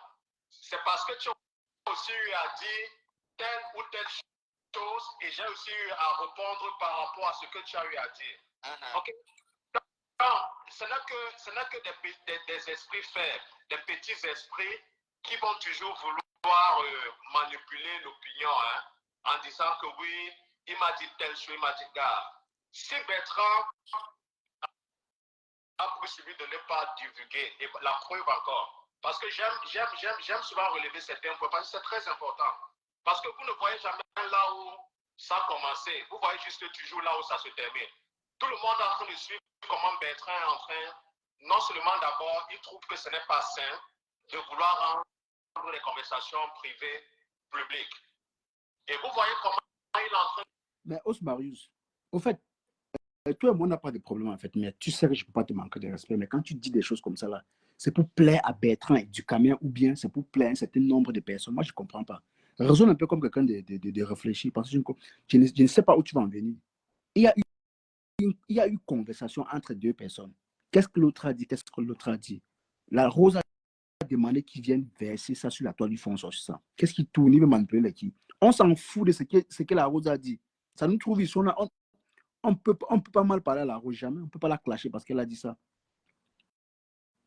c'est parce que tu as aussi eu à dire telle ou telle chose et j'ai aussi eu à répondre par rapport à ce que tu as eu à dire. Ok? Non, ce n'est que des esprits faibles, des petits esprits qui vont toujours vouloir manipuler l'opinion en disant que oui, il m'a dit telle chose, il m'a dit gars. Si Bertrand a possibilité de ne pas divulguer, et la preuve encore, parce que j'aime souvent relever certains points, parce que c'est très important. Parce que vous ne voyez jamais là où ça a commencé, vous voyez juste toujours là où ça se termine. Tout le monde est en train de suivre comment Bertrand est en train, non seulement d'abord, il trouve que ce n'est pas sain de vouloir rendre les conversations privées publiques. Et vous voyez comment il est en train... Mais Osmarius, au fait, toi et moi, on n'a pas de problème en fait, mais tu sais que je ne peux pas te manquer de respect, mais quand tu dis des choses comme ça là, c'est pour plaire à Bertrand et du Cameroun ou bien c'est pour plaire à un certain nombre de personnes. Moi, je ne comprends pas. Raisonne un peu comme quelqu'un de réfléchir parce que je ne sais pas où tu vas en venir. Il y a eu conversation entre deux personnes. Qu'est-ce que l'autre a dit? Qu'est-ce que l'autre a dit? La Rose a demandé qu'ils viennent verser ça sur la toile du fond sur ça. Qu'est-ce qui tourne? Il veut manipuler l'équipe. On s'en fout de ce que la Rose a dit. Ça nous trouve ici. On peut pas mal parler à la Rose, jamais. On ne peut pas la clasher parce qu'elle a dit ça.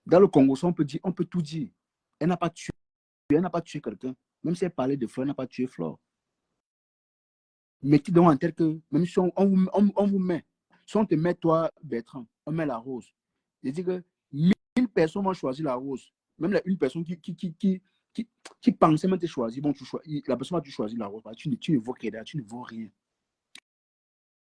Dans le Congo, on peut tout dire. Elle n'a pas tué quelqu'un. Même si elle parlait de Flore, elle n'a pas tué Flore. Mettez donc en tête que, même si on vous met, si on te met toi, Bertrand, on met la rose. Je dis que 1000 personnes vont choisir la rose. Même une personne qui pensait même te choisir, bon, la personne va te choisir la rose. Tu ne vaux rien, tu ne vaux rien.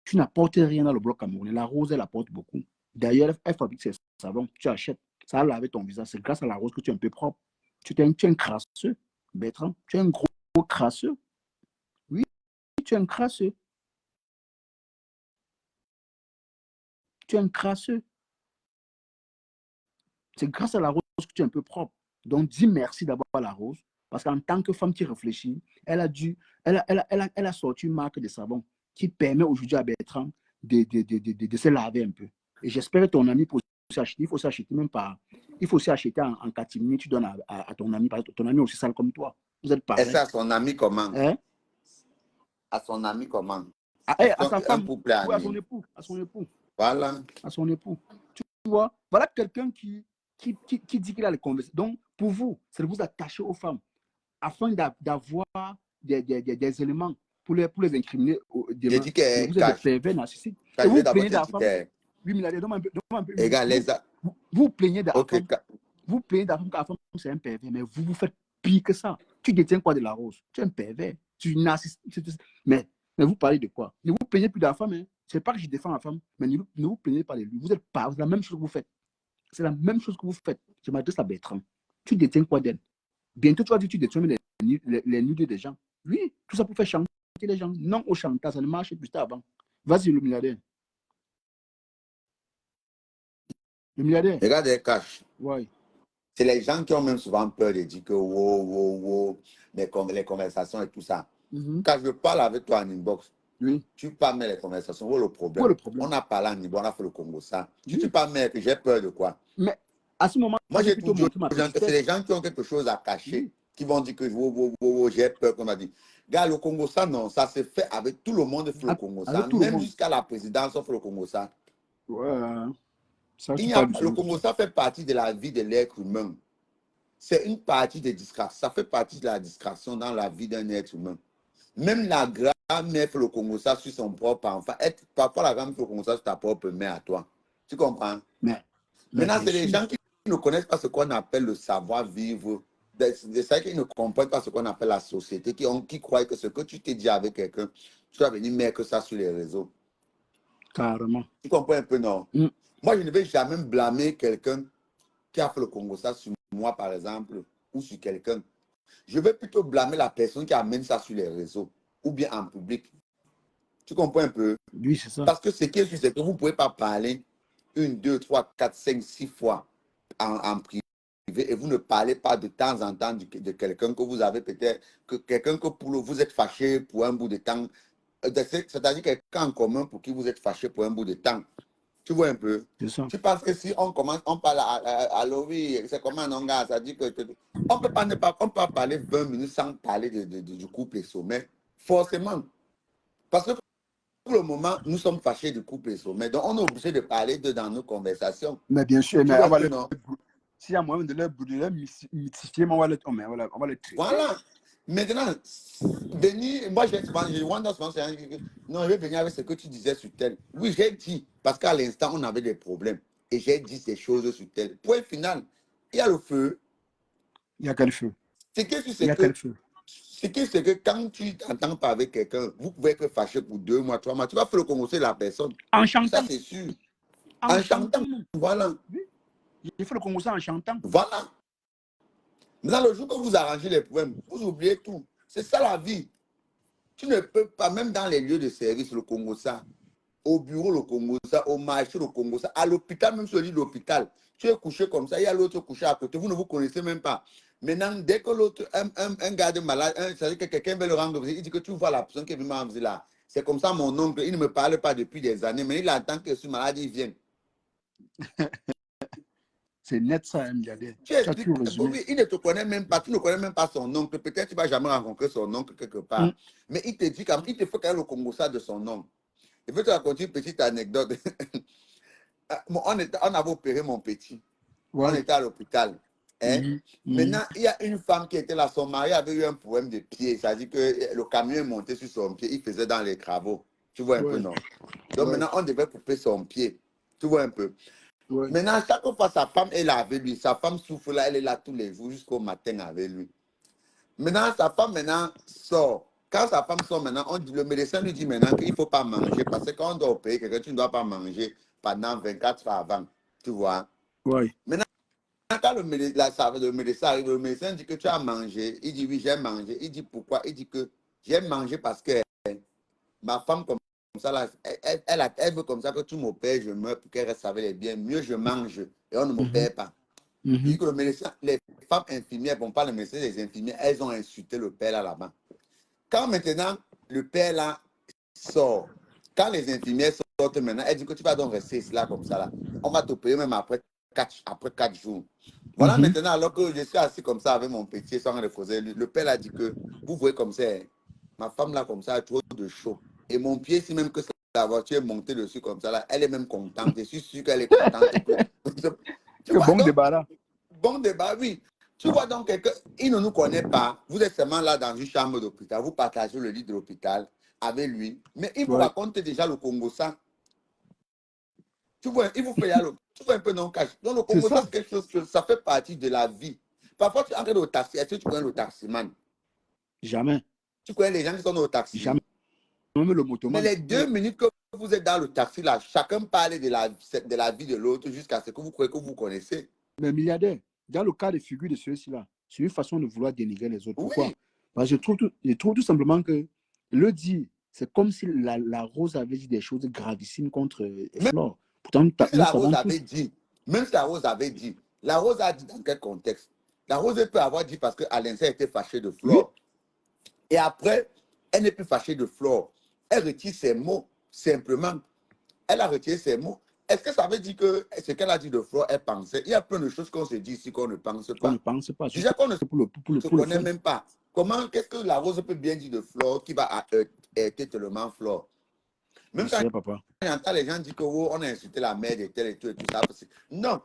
Tu n'apportes rien dans le bloc camerounais. La rose, elle apporte beaucoup. D'ailleurs, elle fabrique ses savons. Tu achètes. Ça va laver ton visage. C'est grâce à la rose que tu es un peu propre. Tu es un crasseux, Bertrand. Tu es un gros crasseux. Oui, tu es un crasseux. Tu es un crasseux. C'est grâce à la rose que tu es un peu propre. Donc, dis merci d'abord à la rose. Parce qu'en tant que femme qui réfléchit, elle a sorti une marque de savon qui permet aujourd'hui à Bertrand de se laver un peu. Et j'espère que ton ami peut aussi acheter. Il faut aussi acheter même pas. Il faut aussi acheter en catimini. Tu donnes à ton ami. Parce que ton ami est aussi sale comme toi. Vous êtes Et pareil. c'est à son ami comment? Hein? À son ami comment? À sa femme. Un couple Oui, à son ami. époux. À son époux. Voilà. À son époux. Tu vois, voilà quelqu'un qui dit qu'il a les conversations. Donc, pour vous, c'est de vous attacher aux femmes afin d'avoir des éléments pour les incriminer J'ai demain. dit Mais qu'elle vous êtes des cache. pervers narcissiques. Et Je vous vais vous d'abord plaignez de te la dire femme. que. Oui, mais donne-moi un peu. Regarde, Vous vous plaignez de la ok, femme. Vous plaignez de la femme, que la femme c'est un pervers. Mais vous faites pire que ça. Tu détiens quoi de la rose? Tu es un pervers. Tu es narcissique. Mais vous parlez de quoi? Ne vous plaignez plus de la femme. Hein. C'est pas que je défends la femme, mais ne vous plaignez pas de lui. Vous êtes pas. C'est la même chose que vous faites. C'est la même chose que vous faites. Je m'adresse à Bertrand. Tu détiens quoi d'elle? Bientôt, tu vas dire que tu détiens les nudes des gens. Oui, tout ça pour faire chanter les gens. Non au chantage, ça ne marche plus avant. Vas-y, le milliardaire. Le milliardaire. regarde, elle cache. Oui. C'est les gens qui ont même souvent peur de dire que wow, les conversations et tout ça. Quand je parle avec toi en inbox, Oui. tu parles mais les conversations, où est le problème? Où est le problème? On a parlé en inbox, on a fait le Congo ça. Oui. Tu parles mais que j'ai peur de quoi? Mais à ce moment, Moi, j'ai tout dit aux ma gens que c'est les gens qui ont quelque chose à cacher, qui vont dire que j'ai peur, qu'on a dit. Gars, le Congo ça, non, ça se fait avec tout le monde, fait le Congo ça. Même jusqu'à la présidence, on fait le Congo ça. Ouais. Ça, Le Congo ça fait partie de la vie de l'être humain. C'est une partie de distraction. Ça fait partie de la distraction dans la vie d'un être humain. Même la grand-mère fait le Congo ça sur son propre enfant. Parfois, la grand-mère fait le Congo ça sur ta propre mère à toi. Tu comprends? Maintenant, c'est les gens qui ne connaissent pas ce qu'on appelle le savoir-vivre. C'est ça qu'ils ne comprennent pas ce qu'on appelle la société, qui croient que ce que tu t'es dit avec quelqu'un, tu vas venir mettre ça sur les réseaux. Carrément. Tu comprends un peu, non? Moi, je ne vais jamais blâmer quelqu'un qui a fait le Congo ça sur moi, par exemple, ou sur quelqu'un. Je vais plutôt blâmer la personne qui amène ça sur les réseaux ou bien en public. Tu comprends un peu? Oui, c'est ça. Parce que ce qui est sûr, c'est que vous ne pouvez pas parler 1, 2, 3, 4, 5, 6 fois en privé et vous ne parlez pas de temps en temps de quelqu'un que vous avez peut-être, que quelqu'un que vous êtes fâché pour un bout de temps. C'est-à-dire quelqu'un en commun pour qui vous êtes fâché pour un bout de temps. Tu vois un peu? Tu penses que si on commence, on parle à oui, c'est comment non, gars, ça dit que on peut pas parler 20 minutes sans parler du couple et sommet. Forcément. Parce que pour le moment, nous sommes fâchés du couple et sommet. Donc, on est obligé de parler dans nos conversations. Mais bien sûr, mais non? S'il y a moyen de leur mythifier, on va le traiter. Voilà. Maintenant, venir, moi, non, je vais venir avec ce que tu disais sur tel. Oui, j'ai dit, parce qu'à l'instant, on avait des problèmes. Et j'ai dit ces choses sur tel. Point final, il y a le feu. Il y a quel feu? C'est que quand tu t'entends pas avec quelqu'un, vous pouvez être fâché pour 2 mois, 3 mois. Tu vas faire le commencer la personne. En chantant. Ça, c'est sûr. En chantant. Voilà. Oui. Il faut le commencer en chantant. Voilà. Dans le jour que vous arrangez les problèmes, vous oubliez tout. C'est ça la vie. Tu ne peux pas, même dans les lieux de service, le Congo ça, au bureau, le Congo ça, au marché, le Congo ça, à l'hôpital, même sur le lit de l'hôpital, tu es couché comme ça, il y a l'autre couché à côté, vous ne vous connaissez même pas. Maintenant, dès que l'autre, un gars de malade, c'est-à-dire que quelqu'un veut le rendre visite, il dit que tu vois la personne qui est venue me rendre là. C'est comme ça, mon oncle, il ne me parle pas depuis des années, mais il attend que je suis malade, il vienne. C'est net ça, hein, milliardaire. Oui, il ne te connaît même pas, tu ne connais même pas son oncle. Peut-être tu ne vas jamais rencontrer son oncle quelque part. Mais il te dit quand il te fait quand même le Congo ça de son oncle. Je vais te raconter une petite anecdote. On avait opéré mon petit. Ouais. On était à l'hôpital. Hein? Mhm. Maintenant, il y a une femme qui était là, son mari avait eu un problème de pied, c'est-à-dire que le camion est monté sur son pied, il faisait dans les travaux. Tu vois un peu, Ouais. non? Donc Ouais. maintenant, on devait couper son pied. Tu vois un peu. Ouais. Maintenant, chaque fois, sa femme est là avec lui. Sa femme souffre là, elle est là tous les jours jusqu'au matin avec lui. Maintenant, sa femme maintenant sort. Quand sa femme sort maintenant, le médecin lui dit maintenant qu'il ne faut pas manger parce que quand on doit opérer quelqu'un, tu ne dois pas manger pendant 24 heures avant. Tu vois? Ouais. Maintenant, quand le médecin arrive, le médecin dit que tu as mangé. Il dit oui, j'ai mangé. Il dit pourquoi? Il dit que j'ai mangé parce que ma femme comme ça, là, elle veut comme ça que tu m'opères, je meurs pour qu'elle reste avec les biens. Mieux je mange et on ne Mhm. m'opère pas. Il Mhm. dit que le médecin, les femmes infirmières, bon pas le médecin, les infirmières, elles ont insulté le père là-bas. Quand maintenant le père là sort, quand les infirmières sortent maintenant, elle dit que tu vas donc rester là comme ça là. On va te payer même après 4 jours. Voilà Mhm. maintenant, alors que je suis assis comme ça avec mon petit sans rien de causer, le père a dit que vous voyez comme ça, hein, ma femme là comme ça a trop de chaud. Et mon pied, si même que la voiture est montée dessus comme ça là, elle est même contente. Je suis sûr qu'elle est contente que. Tu Que vois, bon donc, débarras. bon débat, oui. Tu vois donc quelqu'un, il ne nous connaît pas. Vous êtes seulement là dans une chambre d'hôpital. Vous partagez le lit de l'hôpital avec lui. Mais il vous Ouais. raconte déjà le Congo ça. Tu vois, il vous fait le. Tu vois un peu non cash. Donc le C'est Congo ça, ça. c'est quelque chose que ça fait partie de la vie. Parfois, tu entres au taxi. Est-ce que tu connais le taximan? Jamais. Tu connais les gens qui sont au taxi. Jamais. Même le Mais motoman. les 2 minutes que vous êtes dans le taxi là, chacun parle de la vie de l'autre jusqu'à ce que vous croyez que vous connaissez. Mais milliardaire, dans le cas de figure de ceux-ci là, c'est une façon de vouloir dénigrer les autres. Pourquoi? Oui. Parce que je trouve tout simplement que le dit, c'est comme si la Rose avait dit des choses gravissimes contre Même Flore. Pourtant, si nous la Rose savons avait tous. dit, même si la Rose avait dit, la Rose a dit dans quel contexte? La Rose peut avoir dit parce qu'Alain était fâché de Oui, Flore. Et après, elle n'est plus fâchée de Flore. Elle retire ses mots, simplement. Elle a retiré ses mots. Est-ce que ça veut dire que ce qu'elle a dit de Flore, elle pensait? Il y a plein de choses qu'on se dit ici qu'on ne pense qu'on ne pas. pense pas, Déjà surtout qu'on ne se pour le connaît fun. même pas. Comment, qu'est-ce que la Rose peut bien dire de Flore qui va être tellement Flore? Je Même quand sais, papa. j'entends les gens dire que oh, on a insulté la mère de tel et tout ça. Non,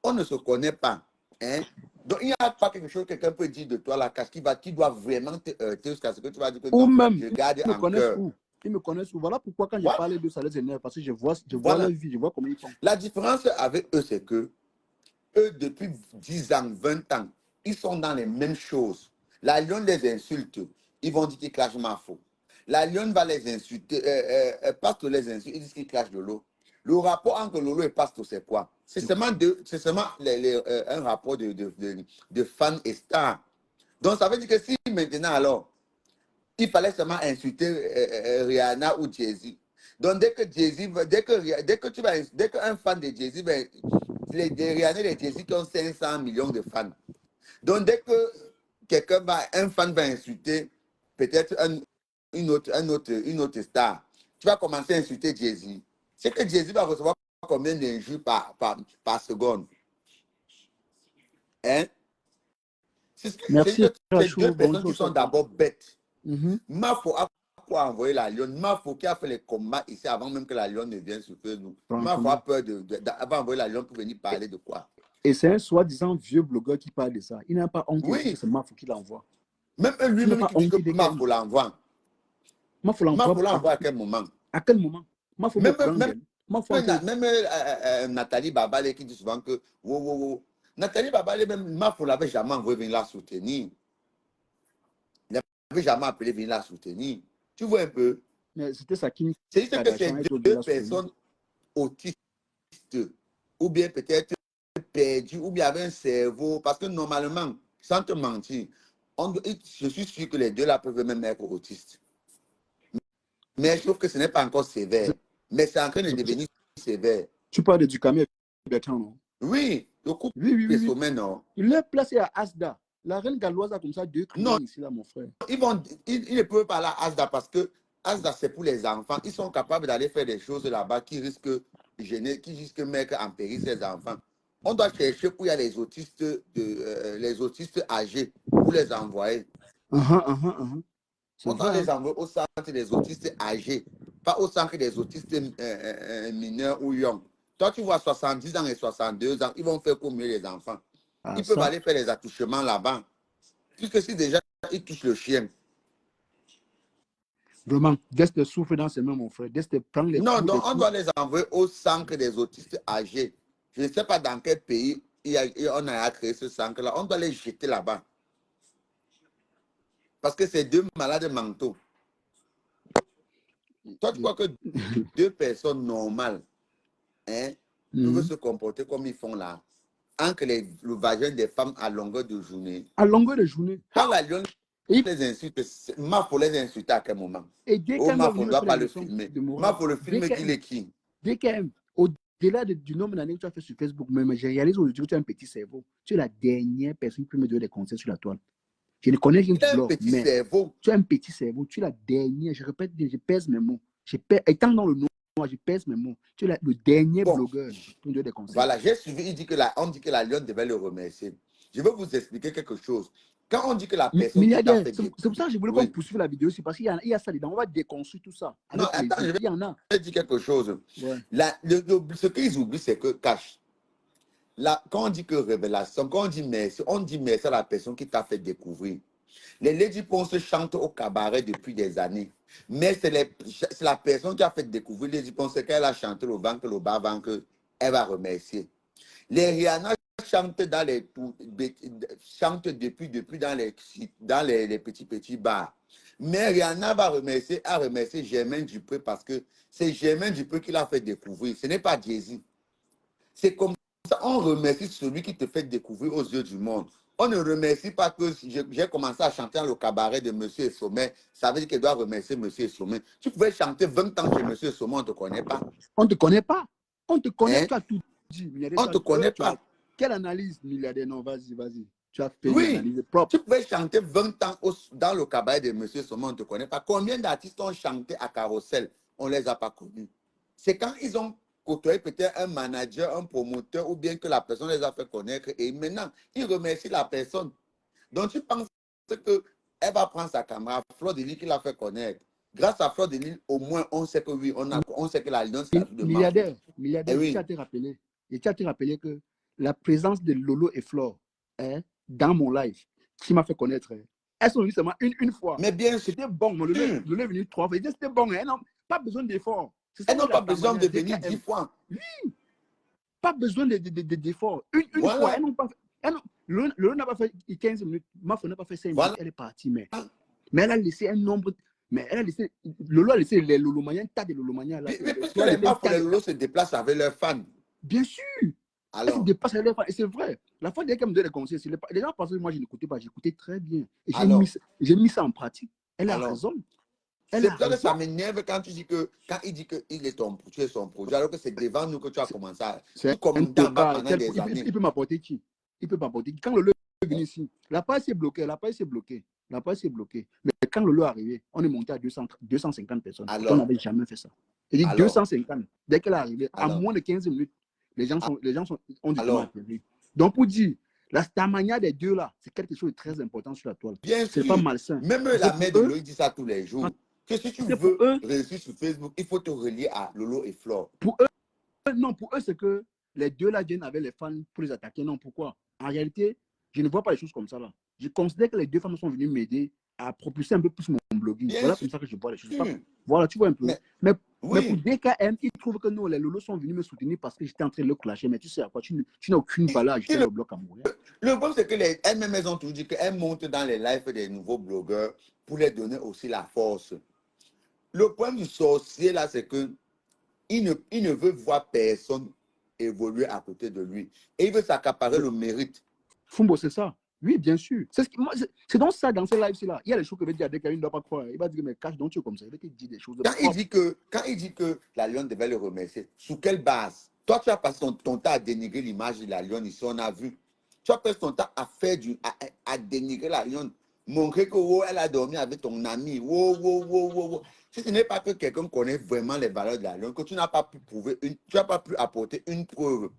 on ne se connaît pas. Hein? Donc, il n'y a pas quelque chose que quelqu'un peut dire de toi, là, qui doit vraiment te heurter jusqu'à ce que tu vas dire que Ou non, même, je garde ils me en connaissent cœur. où? Ils me connaissent où? Voilà pourquoi quand je Voilà. parlais de ça les énerve, parce que je vois Voilà. leur vie, je vois comment ils font. La différence avec eux, c'est que eux, depuis 10 ans, 20 ans, ils sont dans les mêmes choses. La lionne les insulte, ils vont dire qu'ils clashent ma faute. La lionne va les insulter, Pasteur les insulte, ils disent qu'ils clashent de l'eau. Le rapport entre Lolo et Pasteur, c'est quoi? C'est seulement, un rapport de fans et stars. Donc, ça veut dire que si maintenant, alors, il fallait seulement insulter Rihanna ou Jay-Z. Donc, dès que Jay-Z, dès qu'un fan de Jay-Z, les Rihanna et les Jay-Z qui ont 500 millions de fans. Donc, dès que un fan va insulter peut-être une autre star, tu vas commencer à insulter Jay-Z. C'est que Jay-Z va recevoir combien d'injures par seconde? Hein? C'est Merci, que c'est deux Rachou. personnes Bonjour, qui sont ça va? d'abord bêtes. Mhm. Mafo a quoi envoyer la lionne. Mafo qui a fait les combats ici avant même que la lionne ne vienne sur Facebook. Mafo a Franchement. peur va envoyer la lionne pour venir parler de quoi? Et c'est un soi-disant vieux blogueur qui parle de ça. Il n'a pas honte de dire que Oui, c'est Mafou qui l'envoie. même Tu n'as lui-même pas qui dit honte que de Mafo l'envoie. Mafou l'envoie Mafo l'envoie à quel moment? à quel moment? Mafou me Même, prend même, Mafou en quel... Nathalie Babale qui dit souvent que wow, wow, wow. Nathalie Babale, même Mafo l'avait jamais envoyé venir la soutenir. Il n'avait jamais appelé venir la soutenir. Tu vois un peu? Mais c'était sa Kim C'est juste que Kardashian, c'est elle doit deux la soutenir. personnes autistes ou bien peut-être perdu ou bien avec un cerveau. Parce que normalement, sans te mentir, je suis sûr que les deux là peuvent même être autistes. Mais je trouve que ce n'est pas encore sévère. Mais c'est en train de devenir sévère. Tu parles de Ducamel Bertrand, non? Oui, le couple Oui. des sommets, non. Il est placé à Asda. La reine galloise a comme ça 2 Non, clients ici, là, mon frère. ils ne peuvent pas aller à Asda parce que Asda, c'est pour les enfants. Ils sont capables d'aller faire des choses là-bas qui risquent de mettre en péril ces enfants. On doit chercher où il y a les autistes âgés pour les envoyer. C'est On doit vrai, hein? les envoyer au centre des autistes âgés, pas au centre des autistes mineurs ou young. Toi, tu vois 70 ans et 62 ans, ils vont faire combien les enfants? Ah, Ils peuvent ça, aller faire les attouchements là-bas. Puisque si déjà ils touchent le chien. vraiment, Dest souffre dans ses mains, mon frère. Dest prend les Non, coups, donc les on coups. doit les envoyer au centre des autistes âgés. Je ne sais pas dans quel pays on a créé ce centre-là. On doit les jeter là-bas. Parce que c'est deux malades mentaux. Toi, tu crois que deux personnes normales hein, peuvent se comporter comme ils font là, entre le vagin des femmes à longueur de journée. À longueur de journée. Quand la lionne Et, les insulte, ma faut les insulter à quel moment? et dès Oh, qu'elle ma va faut ne venir doit faire pas les le leçons filmer. de Ma morale, faut le filmer qu'il est qui? dès qu'elle, au-delà du nombre d'années que tu as fait sur Facebook, même, j'ai réalisé aujourd'hui que tu as un petit cerveau. Tu es la dernière personne qui peut me donner des conseils sur la toile. Je ne connais rien Il du a un blog, petit mais cerveau. tu as un petit cerveau. Tu es la dernière. Je répète, je pèse mes mots. Étant dans le noir, je pèse mes mots. Tu es le dernier Bon, blogueur pour me donner des conseils. voilà, j'ai suivi, on dit que la lionne devait le remercier. Je vais vous expliquer quelque chose. Quand on dit que la personne qui t'a Milliardaire, fait c'est pour ça que je voulais qu'on oui. poursuive la vidéo, c'est parce qu'il y a ça dedans. On va déconstruire tout ça Non, avec attends, plaisir. je Il y en a. vais dire quelque chose. Ouais. Ce qu'ils oublient, c'est que cache. Là, quand on dit que révélation, quand on dit merci à la personne qui t'a fait découvrir. Les Lady Ponce chantent au cabaret depuis des années. Mais c'est la personne qui a fait découvrir Lady Ponce qu'elle a chanté le banque, le bas banque, elle va remercier. Les Rihanna chantent chantent depuis dans les petits bars. Mais Rihanna a remercié Germain Dupré parce que c'est Germain Dupré qui l'a fait découvrir. Ce n'est pas Jay-Z. C'est comme ça, on remercie celui qui te fait découvrir aux yeux du monde. On ne remercie pas que j'ai commencé à chanter dans le cabaret de Monsieur Sommet. Ça veut dire qu'il doit remercier Monsieur Sommet. Tu pouvais chanter 20 ans chez Monsieur Sommet, on ne te connaît pas. On ne te connaît pas. On te connaît, Hein? tu as tout dit. On ne te connaît pas. Quelle analyse, milliardaire? Non, vas-y, vas-y. Tu as fait une Oui, analyse propre. tu pouvais chanter 20 ans dans le cabaret de Monsieur Sommet, on ne te connaît pas. Combien d'artistes ont chanté à Carousel? On ne les a pas connus. C'est quand ils ont côtoyé peut-être un manager, un promoteur, ou bien que la personne les a fait connaître, et maintenant, ils remercient la personne. Donc, tu penses qu'elle va prendre sa caméra, Fleur de Lille qui l'a fait connaître. Grâce à Fleur de Lille, au moins, on sait que oui, on sait que la Lyon, c'est la de Milliardaire, oui. tu as te rappelé que la présence de Lolo et Flore dans mon live, qui m'a fait connaître, elles sont venues seulement une fois. Mais bien sûr. C'était bon. Lolo est venu 3 fois. C'était bon. Elles n'ont pas besoin d'efforts. Elles n'ont pas besoin de venir 10 fois. Oui. Pas besoin d'efforts. Une fois. Elles n'ont pas fait. Lolo n'a pas fait 15 minutes. Mafo n'a pas fait 5 minutes. Elle est partie. Mais elle a laissé un nombre. Mais elle a laissé. Lolo a laissé les Lolomaniens, un tas de Lolomaniens là. Mais parce que les Mafo, les Lolo se déplacent avec leurs fans. Bien sûr. Elle se dépasse avec leurs fans. Et c'est vrai. La fois qu'elle me donne des conseils, les gens pensaient que moi je n'écoutais pas. J'écoutais très bien. Et j'ai mis ça en pratique. Elle a raison. C'est pour ça que ça m'énerve quand tu dis que quand il dit que tu es son produit, alors que c'est devant nous que tu as commencé à. C'est un total. Il peut m'apporter qui? Il peut m'apporter qui? Quand Lolo est venu ici, la page est bloquée. Mais quand Lolo est arrivé, on est monté à 250 personnes. On n'avait jamais fait ça. Il dit 250. Dès qu'elle est arrivée, à moins de 15 minutes, les gens ont dit comment atterrir. Donc pour dire, la stamania des deux là, c'est quelque chose de très important sur la toile. C'est pas malsain. Même la mère de Loïc dit ça tous les jours. Que si tu veux réussir sur Facebook, il faut te relier à Lolo et Flore. Pour eux, c'est que les deux là viennent avec les fans pour les attaquer. Non, pourquoi? En réalité, je ne vois pas les choses comme ça là. Je considère que les deux femmes sont venues m'aider à propulser un peu plus mon blogging. Voilà comme ça que je vois les choses. Voilà, tu vois un peu. Mais pour DKM, ils trouvent que non, les Lolos sont venus me soutenir parce que j'étais en train de le clasher. Mais tu sais à quoi? Tu n'as aucune valeur à ajouter au blog à Montréal. Le problème, c'est que elles-mêmes, elles ont toujours dit qu'elles montent dans les lives des nouveaux blogueurs pour les donner aussi la force. Le problème du sorcier, là, c'est que il ne veut voir personne évoluer à côté de lui. Et il veut s'accaparer le mérite. Fumbo, c'est ça. Oui, bien sûr. C'est donc ça, dans ces lives-là. Il y a des choses que je vais dire à quelqu'un, il ne doit pas croire. Il va dire, mais cache donc tu es comme ça. Il va te dire des choses. Quand il dit que la Lionne devait le remercier, sous quelle base? Toi, tu as passé ton temps à dénigrer l'image de la Lionne ici, on a vu. Tu as passé ton temps à faire à dénigrer la Lionne. Montrer que elle a dormi avec ton ami. Si ce n'est pas que quelqu'un connaît vraiment les valeurs de la Lionne, que tu n'as pas pu prouver, tu n'as pas pu apporter une preuve,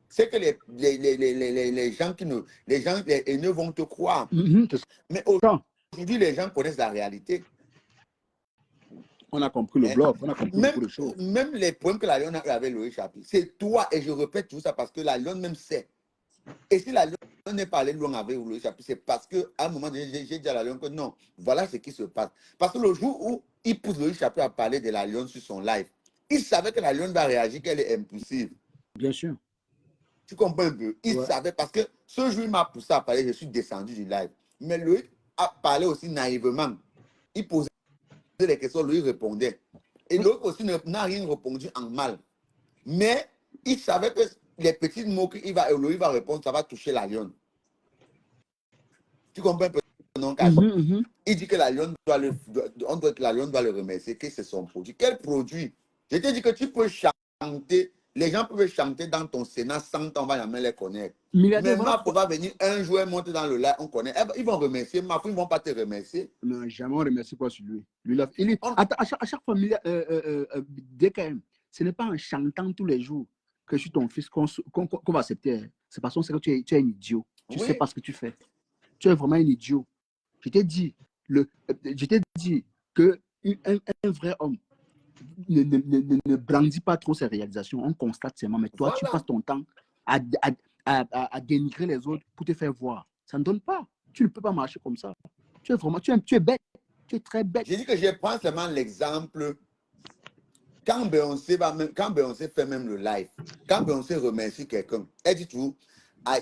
c'est que les gens les haineux vont te croire. Mais aujourd'hui, les gens connaissent la réalité. On a compris le blog, on a compris beaucoup de choses. Même les problèmes que la Lionne a eu avec Loïc Chapi, c'est toi, et je répète tout ça parce que la Lionne même sait. Et si la Lionne n'est pas allé loin avec Loïc Chapuis, c'est parce qu'à un moment donné, j'ai dit à la Lyon que non, voilà ce qui se passe. Parce que le jour où il pousse Loïc Chapuis à parler de la Lyon sur son live, il savait que la Lyon va réagir, qu'elle est impulsive. Bien sûr. Tu comprends un peu? Il savait parce que ce jour, il m'a poussé à parler, je suis descendu du live. Mais Loïc a parlé aussi naïvement. Il posait les questions, Loïc répondait. Et Loïc aussi n'a rien répondu en mal. Mais il savait que les petits mots qu'il va, Loïc va répondre, ça va toucher la Lyon. Tu comprends un peu? Non, il dit que la Lyon doit la Lyon doit le remercier, que c'est son produit. Quel produit? Je te dis que tu peux chanter, les gens peuvent chanter dans ton Sénat 100 ans, on va jamais les connaître. Mais Mafo va venir un jour monter dans le live, on connaît. Ils vont remercier Mafo, ils ne vont pas te remercier. Non, jamais on ne remercie pas sur lui. À chaque fois, DKM, ce n'est pas en chantant tous les jours que je suis ton fils qu'on va accepter. C'est parce que tu es un idiot. Tu ne sais pas ce que tu fais. Tu es vraiment un idiot. Je t'ai dit que un vrai homme ne brandit pas trop ses réalisations. On constate seulement. Mais toi, tu passes ton temps à dénigrer les autres pour te faire voir. Ça ne donne pas. Tu ne peux pas marcher comme ça. Tu es bête. Tu es très bête. J'ai dit que je prends seulement l'exemple. Quand Beyoncé fait même le live, quand Beyoncé remercie quelqu'un, elle dit tout, I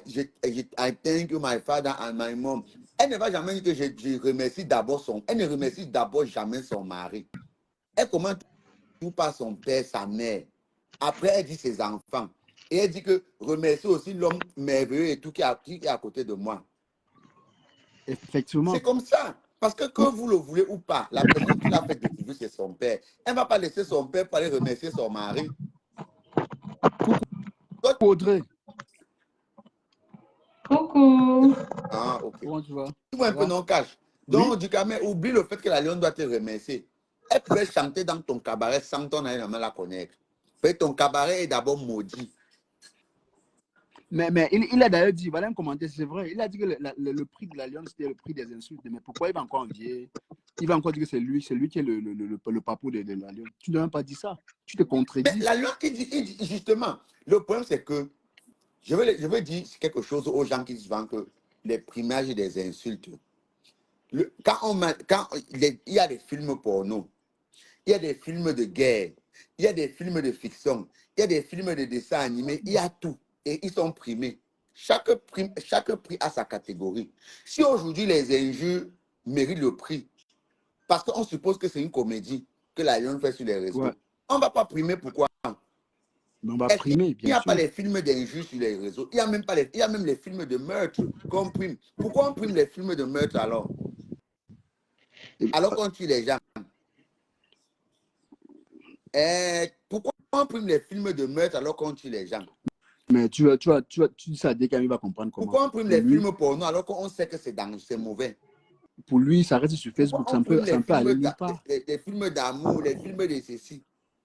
thank you, my father and my mom. Elle ne va jamais dire que je remercie d'abord elle ne remercie d'abord jamais son mari. Elle commence tout par son père, sa mère. Après, elle dit ses enfants. Et elle dit que remercie aussi l'homme merveilleux et tout qui est à côté de moi. Effectivement. C'est comme ça. Parce que vous le voulez ou pas, la personne qui l'a fait découvrir, c'est son père. Elle ne va pas laisser son père pour aller remercier son mari. Coucou Audrey. Coucou. Ah, ok. Comment tu vas? Tu vois un peu non cash. Donc, du coup, oublie le fait que la Lyon doit te remercier. Elle pouvait chanter dans ton cabaret sans ton aller la connaître. Mais ton cabaret est d'abord maudit. Mais il a d'ailleurs dit, voilà un commentaire, c'est vrai, il a dit que le prix de la Lyon, c'était le prix des insultes. Mais pourquoi il va encore envier? Il va encore dire que c'est lui qui est le papou de la Lyon. Tu ne dois même pas dire ça. Tu te contredis. Mais la Lyon, il dit justement, le problème c'est que je veux dire quelque chose aux gens qui disent que les primages et des insultes. Quand il y a des films porno, il y a des films de guerre, il y a des films de fiction, il y a des films de dessins animés, il y a tout. Et ils sont primés. Chaque prix a sa catégorie. Si aujourd'hui les injures méritent le prix, parce qu'on suppose que c'est une comédie que la Lyon fait sur les réseaux, on ne va pas primer. Pourquoi? On va primer, bien sûr. Il n'y a pas les films d'injures sur les réseaux. Il y a même les films de meurtre qu'on prime. Pourquoi on prime les films de meurtre alors? Alors qu'on tue les gens. Pourquoi on prime les films de meurtre alors qu'on tue les gens? Mais tu dis ça dès qu'il va comprendre comment. Pourquoi on prime les films porno alors qu'on sait que c'est mauvais? Pour lui, ça reste sur Facebook, ça peut aller nulle part. Les films d'amour, les films de ceci.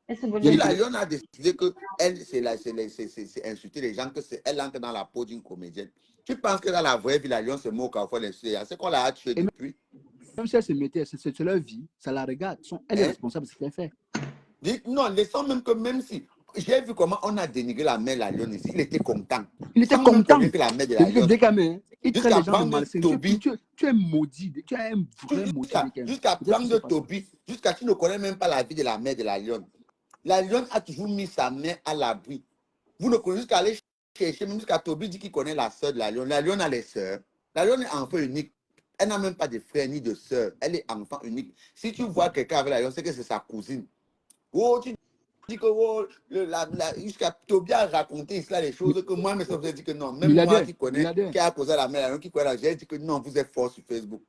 Si la Lyon a décidé que elle, c'est insulter les gens, que c'est elle entre dans la peau d'une comédienne. Tu penses que dans la vraie vie, la Lyon se moque à fois l'insulter? C'est qu'on l'a tué depuis. Même si elle se mettait, c'est leur vie, ça la regarde. Elle est responsable de ce qu'elle fait. Non, laissons même si. J'ai vu comment on a dénigré la mère de la Lyon ici. Il était content. Il était content. Que la mère de la Lyon. Il traite les gens de malsains. Tu es maudit. Tu es un vrai maudit. Jusqu'à prendre Toby. Jusqu'à tu ne connais même pas la vie de la mère de la Lyon. La Lyon a toujours mis sa mère à l'abri. Vous ne connaissez jusqu'à aller chercher, même jusqu'à Toby dit qu'il connaît la sœur de la Lyon. La Lyon a les sœurs. La Lyon est enfant unique. Elle n'a même pas de frère ni de sœur. Elle est enfant unique. Si tu vois quelqu'un avec la Lyon, c'est que c'est sa cousine. Oh, tu dis que jusqu'à Toby a raconté ici les choses que moi, mais ça vous dit que non. Même moi qui connais, qui a causé la mère, qui connaît la j'ai dit que non, vous êtes fort sur Facebook.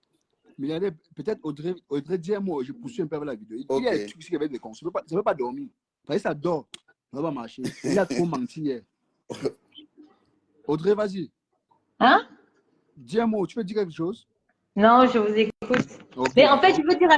Milliardaire, peut-être Audrey dit un mot, je poursuis un peu avec la vidéo. Il y a des trucs qui veulent des cons. Ça ne veut pas dormir. Parce que ça dort. Ça va marcher. Il a trop menti hier. Audrey, vas-y. Hein? Dis un mot, tu veux dire quelque chose? Non, je vous écoute. Okay. Mais en fait, je veux dire à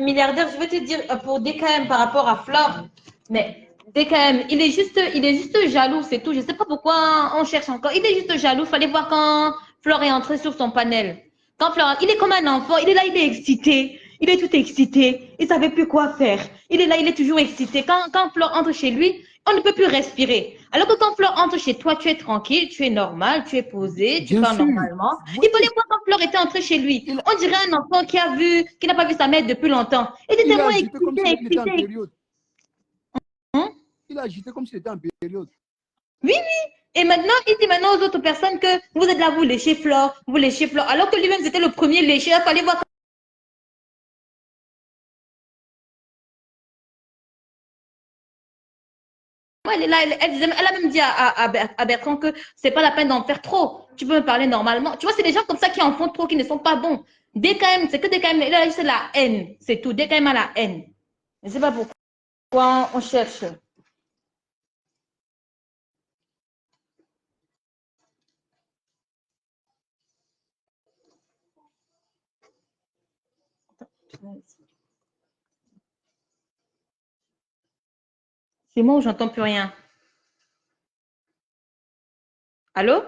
milliardaire, je veux te dire pour DKM par rapport à Flore. Mais DKM, il est juste jaloux, c'est tout. Je ne sais pas pourquoi on cherche encore. Il est juste jaloux. Il fallait voir quand Flore est entrée sur son panel. Quand Flore, il est comme un enfant. Il est là, il est excité. Il est tout excité. Il ne savait plus quoi faire. Il est là, il est toujours excité. Quand Flore entre chez lui, on ne peut plus respirer. Alors que quand Fleur entre chez toi, tu es tranquille, tu es normal, tu es posé, tu Bien parles sûr. normalement. Oui. Il fallait voir quand Fleur était entrée chez lui. On dirait un enfant qui n'a pas vu sa mère depuis longtemps. Il était Il a tellement agité comme s'il était en excité. période. Hein? Il a agité comme s'il était en période. Oui, oui. Et maintenant, il dit maintenant aux autres personnes que vous êtes là, vous léchez Fleur, vous léchez Fleur. Alors que lui-même, c'était le premier lécheur. Il fallait voir. Elle est là, elle a même dit à Bertrand que c'est pas la peine d'en faire trop. Tu peux me parler normalement. Tu vois, c'est des gens comme ça qui en font trop, qui ne sont pas bons. DKM, c'est que DKM, il a juste la haine. C'est tout. DKM a la haine. Je ne sais pas pourquoi on cherche. C'est moi où j'entends plus rien. Allô?